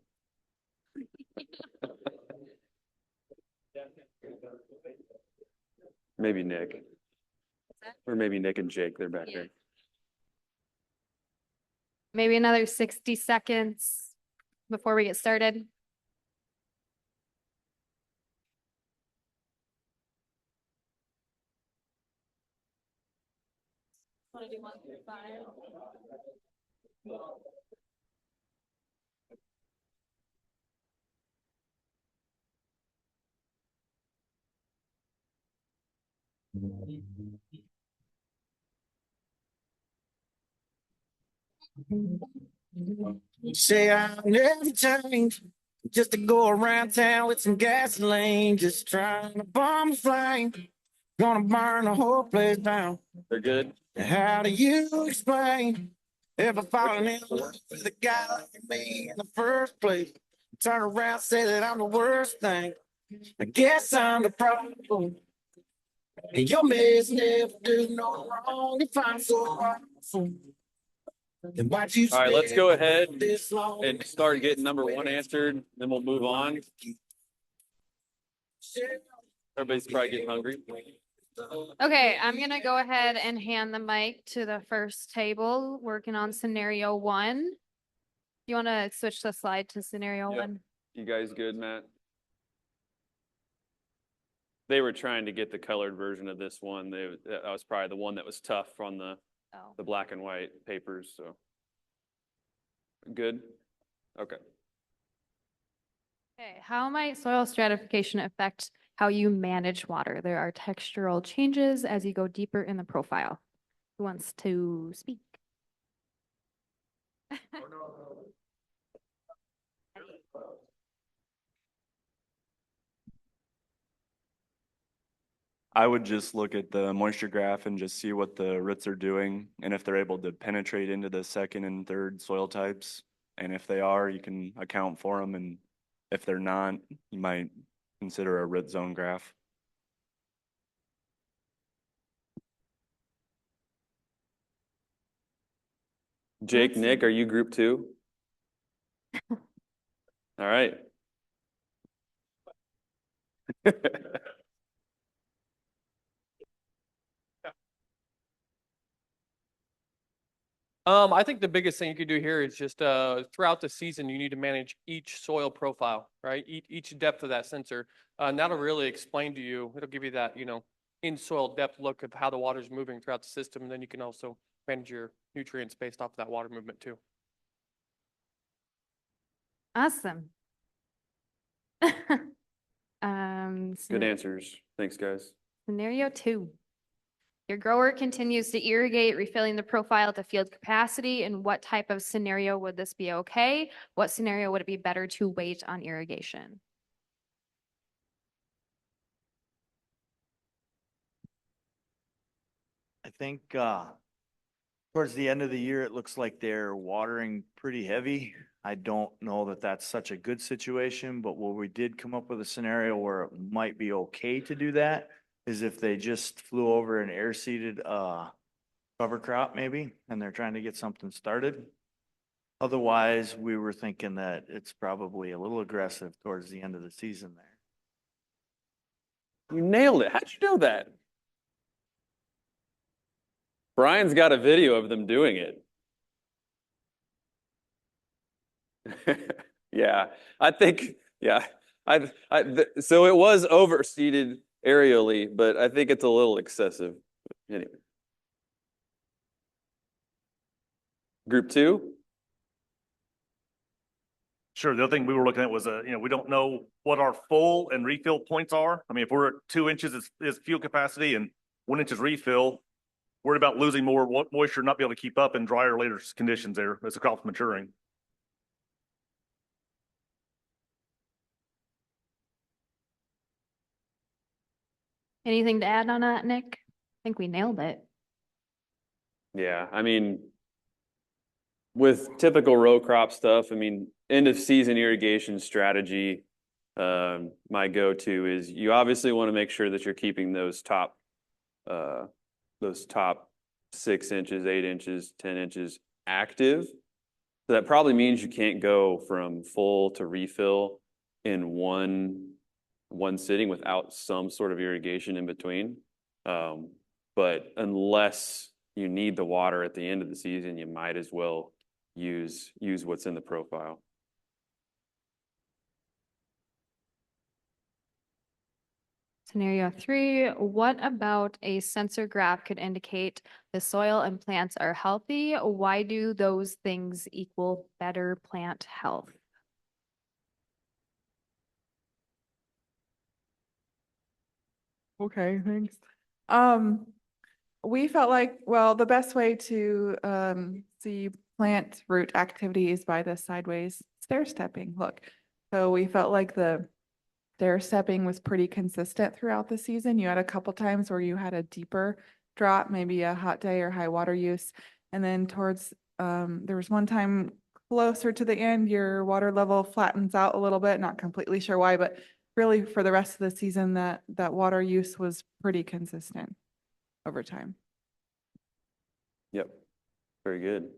Speaker 2: Maybe Nick. Or maybe Nick and Jake, they're back there.
Speaker 1: Maybe another 60 seconds before we get started. Want to do 1 through 5?
Speaker 16: You say I'll never change, just to go around town with some gasoline, just trying to bomb a flame, gonna burn the whole place down.
Speaker 2: They're good.
Speaker 16: How do you explain ever falling in love with a guy like me in the first place? Turn around, say that I'm the worst thing. I guess I'm the problem. And your mess never do no wrong if I'm so awful. Then why'd you
Speaker 2: All right, let's go ahead
Speaker 16: this long?
Speaker 2: and start getting number one answered, then we'll move on. Everybody's probably getting hungry.
Speaker 1: Okay, I'm gonna go ahead and hand the mic to the first table, working on scenario 1. You want to switch the slide to scenario
Speaker 2: Yep.
Speaker 1: 1?
Speaker 2: You guys good, Matt? They were trying to get the colored version of this one. That was probably the one that was tough on the black and white papers, so. Good? Okay.
Speaker 1: Okay, how might soil stratification affect how you manage water? There are textural changes as you go deeper in the profile. Who wants to speak?
Speaker 17: I would just look at the moisture graph and just see what the roots are doing and if they're able to penetrate into the second and third soil types. And if they are, you can account for them. And if they're not, you might consider a root zone graph.
Speaker 2: Jake, Nick, are you group 2? All right.
Speaker 18: I think the biggest thing you could do here is just throughout the season, you need to manage each soil profile, right? Each depth of that sensor. And that'll really explain to you, it'll give you that, in soil depth look of how the water's moving throughout the system. And then you can also manage your nutrients based off of that water movement too.
Speaker 1: Awesome.
Speaker 2: Good answers. Thanks, guys.
Speaker 1: Scenario 2. Your grower continues to irrigate, refilling the profile to field capacity. In what type of scenario would this be okay? What scenario would it be better to wait on irrigation?
Speaker 19: I think towards the end of the year, it looks like they're watering pretty heavy. I don't know that that's such a good situation, but what we did come up with a scenario where it might be okay to do that is if they just flew over an air seeded cover crop maybe, and they're trying to get something started. Otherwise, we were thinking that it's probably a little aggressive towards the end of the season there.
Speaker 2: You nailed it. How'd you know that? Brian's got a video of them doing it. Yeah, I think, yeah, so it was overseeded aerially, but I think it's a little excessive. Anyway. Group 2?
Speaker 13: Sure. The other thing we were looking at was, we don't know what our full and refill points are. I mean, if we're at 2 inches is fuel capacity and 1 inch is refill, worried about losing more moisture, not be able to keep up in drier later conditions there as the crop's maturing.
Speaker 1: Anything to add on that, Nick? I think we nailed it.
Speaker 2: Yeah, I mean, with typical row crop stuff, I mean, end of season irrigation strategy, my go-to is you obviously want to make sure that you're keeping those top 6 inches, 8 inches, 10 inches active. So that probably means you can't go from full to refill in one sitting without some sort of irrigation in between. But unless you need the water at the end of the season, you might as well use what's in the profile.
Speaker 1: Scenario 3, what about a sensor graph could indicate the soil and plants are healthy? Why do those things equal better plant health?
Speaker 9: Okay, thanks. We felt like, well, the best way to see plant root activity is by the sideways stair stepping look. So we felt like the stair stepping was pretty consistent throughout the season. You had a couple times where you had a deeper drop, maybe a hot day or high water use. And then towards, there was one time closer to the end, your water level flattens out a little bit, not completely sure why, but really for the rest of the season, that water use was pretty consistent over time.
Speaker 2: Yep, very good.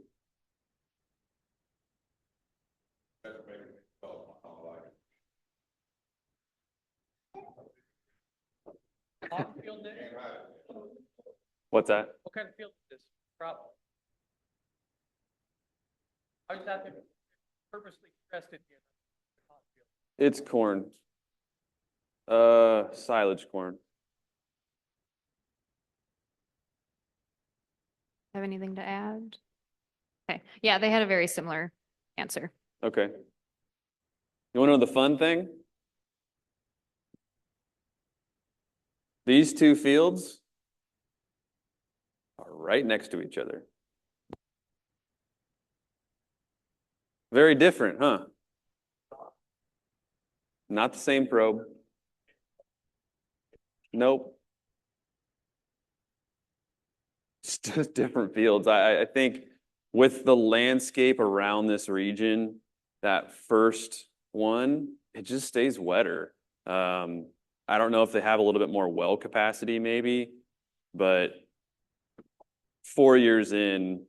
Speaker 2: What's that?
Speaker 18: What kind of field is this crop? I just have to purposely stress it here.
Speaker 2: It's corn. Silage corn.
Speaker 1: Have anything to add? Okay, yeah, they had a very similar answer.
Speaker 2: Okay. You want to know the fun thing? These two fields are right next to each other. Very different, huh? Not the same probe. Nope. It's just different fields. I think with the landscape around this region, that first one, it just stays wetter. I don't know if they have a little bit more well capacity maybe, but 4 years in,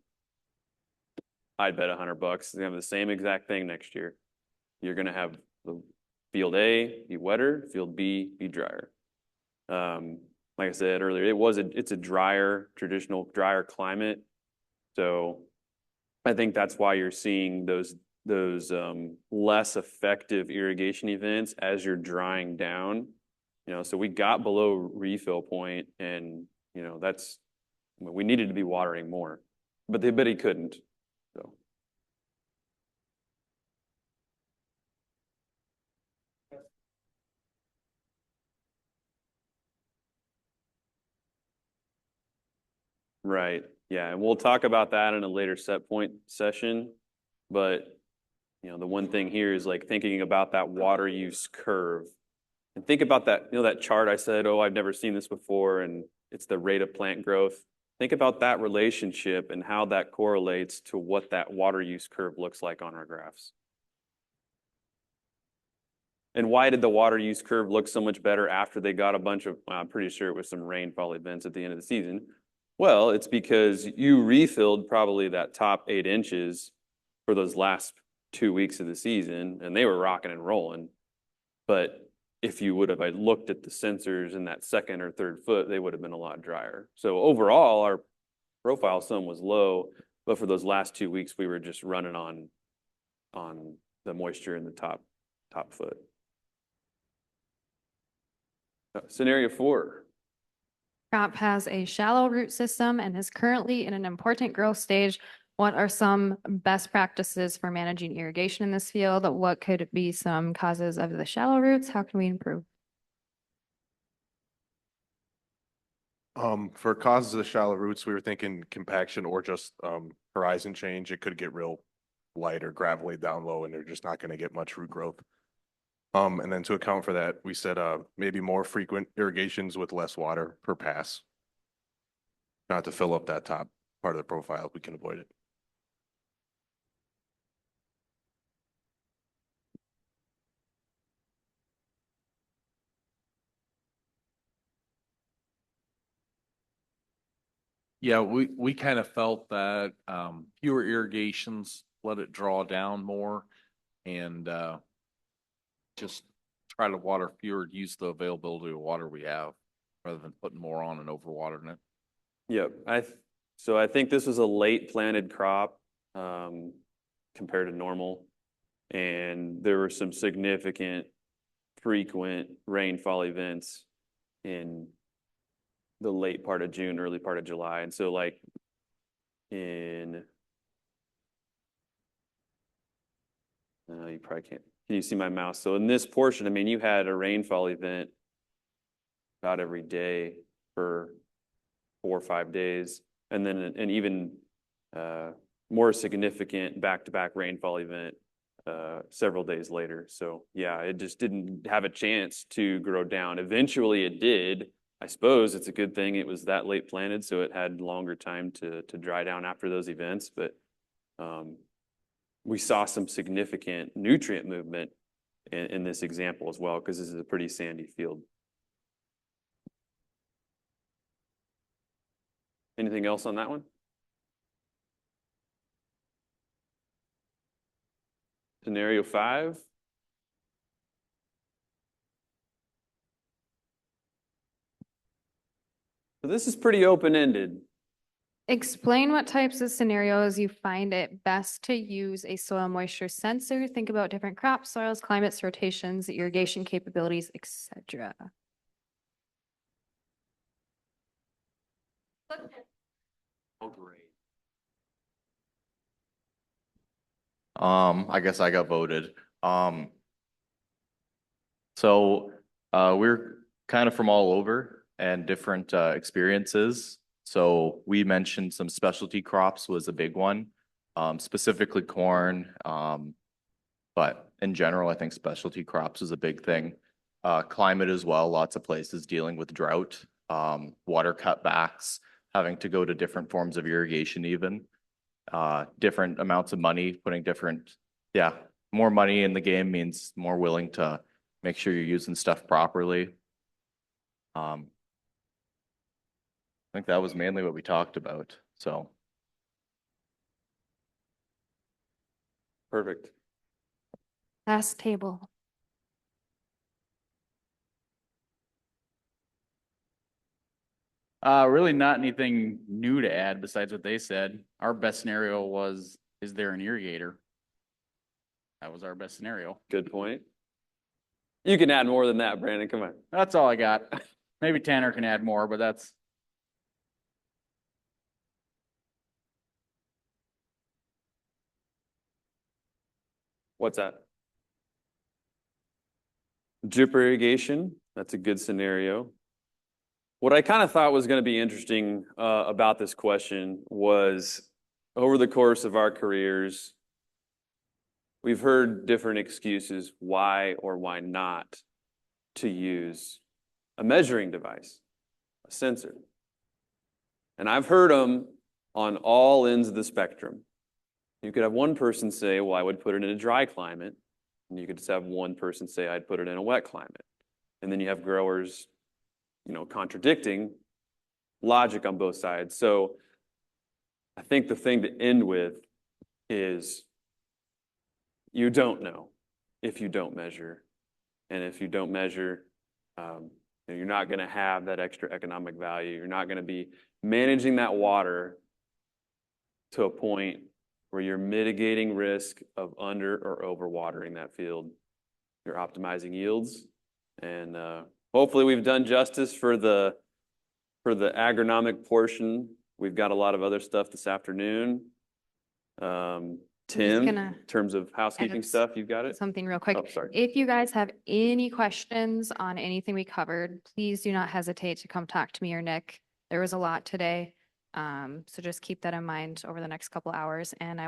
Speaker 2: I'd bet $100 they're gonna have the same exact thing next year. You're gonna have the field A be wetter, field B be drier. Like I said earlier, it's a traditional drier climate. So I think that's why you're seeing those less effective irrigation events as you're drying down. So we got below refill point, and we needed to be watering more, but he couldn't. So. Right. Yeah, and we'll talk about that in a later set point session, but the one thing here is like thinking about that water use curve. And think about that, that chart I said, oh, I've never seen this before, and it's the rate of plant growth. Think about that relationship and how that correlates to what that water use curve looks like on our graphs. And why did the water use curve look so much better after they got a bunch of, I'm pretty sure it was some rainfall events at the end of the season. Well, it's because you refilled probably that top 8 inches for those last 2 weeks of the season, and they were rocking and rolling. But if you would have looked at the sensors in that second or third foot, they would have been a lot drier. So overall, our profile, some was low, but for those last 2 weeks, we were just running on the moisture in the top foot. Scenario 4.
Speaker 1: Crop has a shallow root system and is currently in an important growth stage. What are some best practices for managing irrigation in this field? What could be some causes of the shallow roots? How can we improve?
Speaker 20: For causes of the shallow roots, we were thinking compaction or just horizon change. It could get real light or gravelly down low and they're just not going to get much root growth. And then to account for that, we said maybe more frequent irrigations with less water per pass. Not to fill up that top part of the profile, we can avoid it.
Speaker 10: Yeah, we kind of felt that fewer irrigations, let it draw down more and just try to water fewer, use the availability of water we have rather than putting more on and overwatering it.
Speaker 2: Yep. So I think this was a late planted crop compared to normal. And there were some significant frequent rainfall events in the late part of June, early part of July. And so like you probably can't. Can you see my mouse? So in this portion, I mean, you had a rainfall event about every day for 4 or 5 days, and then an even more significant back-to-back rainfall event several days later. So yeah, it just didn't have a chance to grow down. Eventually it did. I suppose it's a good thing it was that late planted, so it had longer time to dry down after those events. But we saw some significant nutrient movement in this example as well, because this is a pretty sandy field. Anything else on that one? Scenario 5. So this is pretty open-ended.
Speaker 1: Explain what types of scenarios you find it best to use a soil moisture sensor. Think about different crops, soils, climates, rotations, irrigation capabilities, etc.
Speaker 10: Oh, great.
Speaker 17: I guess I got voted. So we're kind of from all over and different experiences. So we mentioned some specialty crops was a big one, specifically corn. But in general, I think specialty crops is a big thing. Climate as well, lots of places dealing with drought, water cutbacks, having to go to different forms of irrigation even. Different amounts of money, putting more money in the game means more willing to make sure you're using stuff properly. I think that was mainly what we talked about, so.
Speaker 2: Perfect.
Speaker 1: Last table.
Speaker 21: Really not anything new to add besides what they said. Our best scenario was, is there an irrigator? That was our best scenario.
Speaker 2: Good point. You can add more than that, Brandon. Come on.
Speaker 21: That's all I got. Maybe Tanner can add more, but that's.
Speaker 2: What's that? Drip irrigation. That's a good scenario. What I kind of thought was going to be interesting about this question was over the course of our careers, we've heard different excuses why or why not to use a measuring device, a sensor. And I've heard them on all ends of the spectrum. You could have one person say, well, I would put it in a dry climate. And you could just have one person say, I'd put it in a wet climate. And then you have growers, contradicting logic on both sides. So I think the thing to end with is you don't know if you don't measure. And if you don't measure, you're not going to have that extra economic value. You're not going to be managing that water to a point where you're mitigating risk of under or over watering that field. You're optimizing yields, and hopefully we've done justice for the agronomic portion. We've got a lot of other stuff this afternoon. Tim,
Speaker 1: gonna
Speaker 2: in terms of housekeeping
Speaker 1: add
Speaker 2: stuff, you've got it?
Speaker 1: Something real quick.
Speaker 2: Oh, sorry.
Speaker 1: If you guys have any questions on anything we covered, please do not hesitate to come talk to me or Nick. There was a lot today. So just keep that in mind over the next couple hours, and I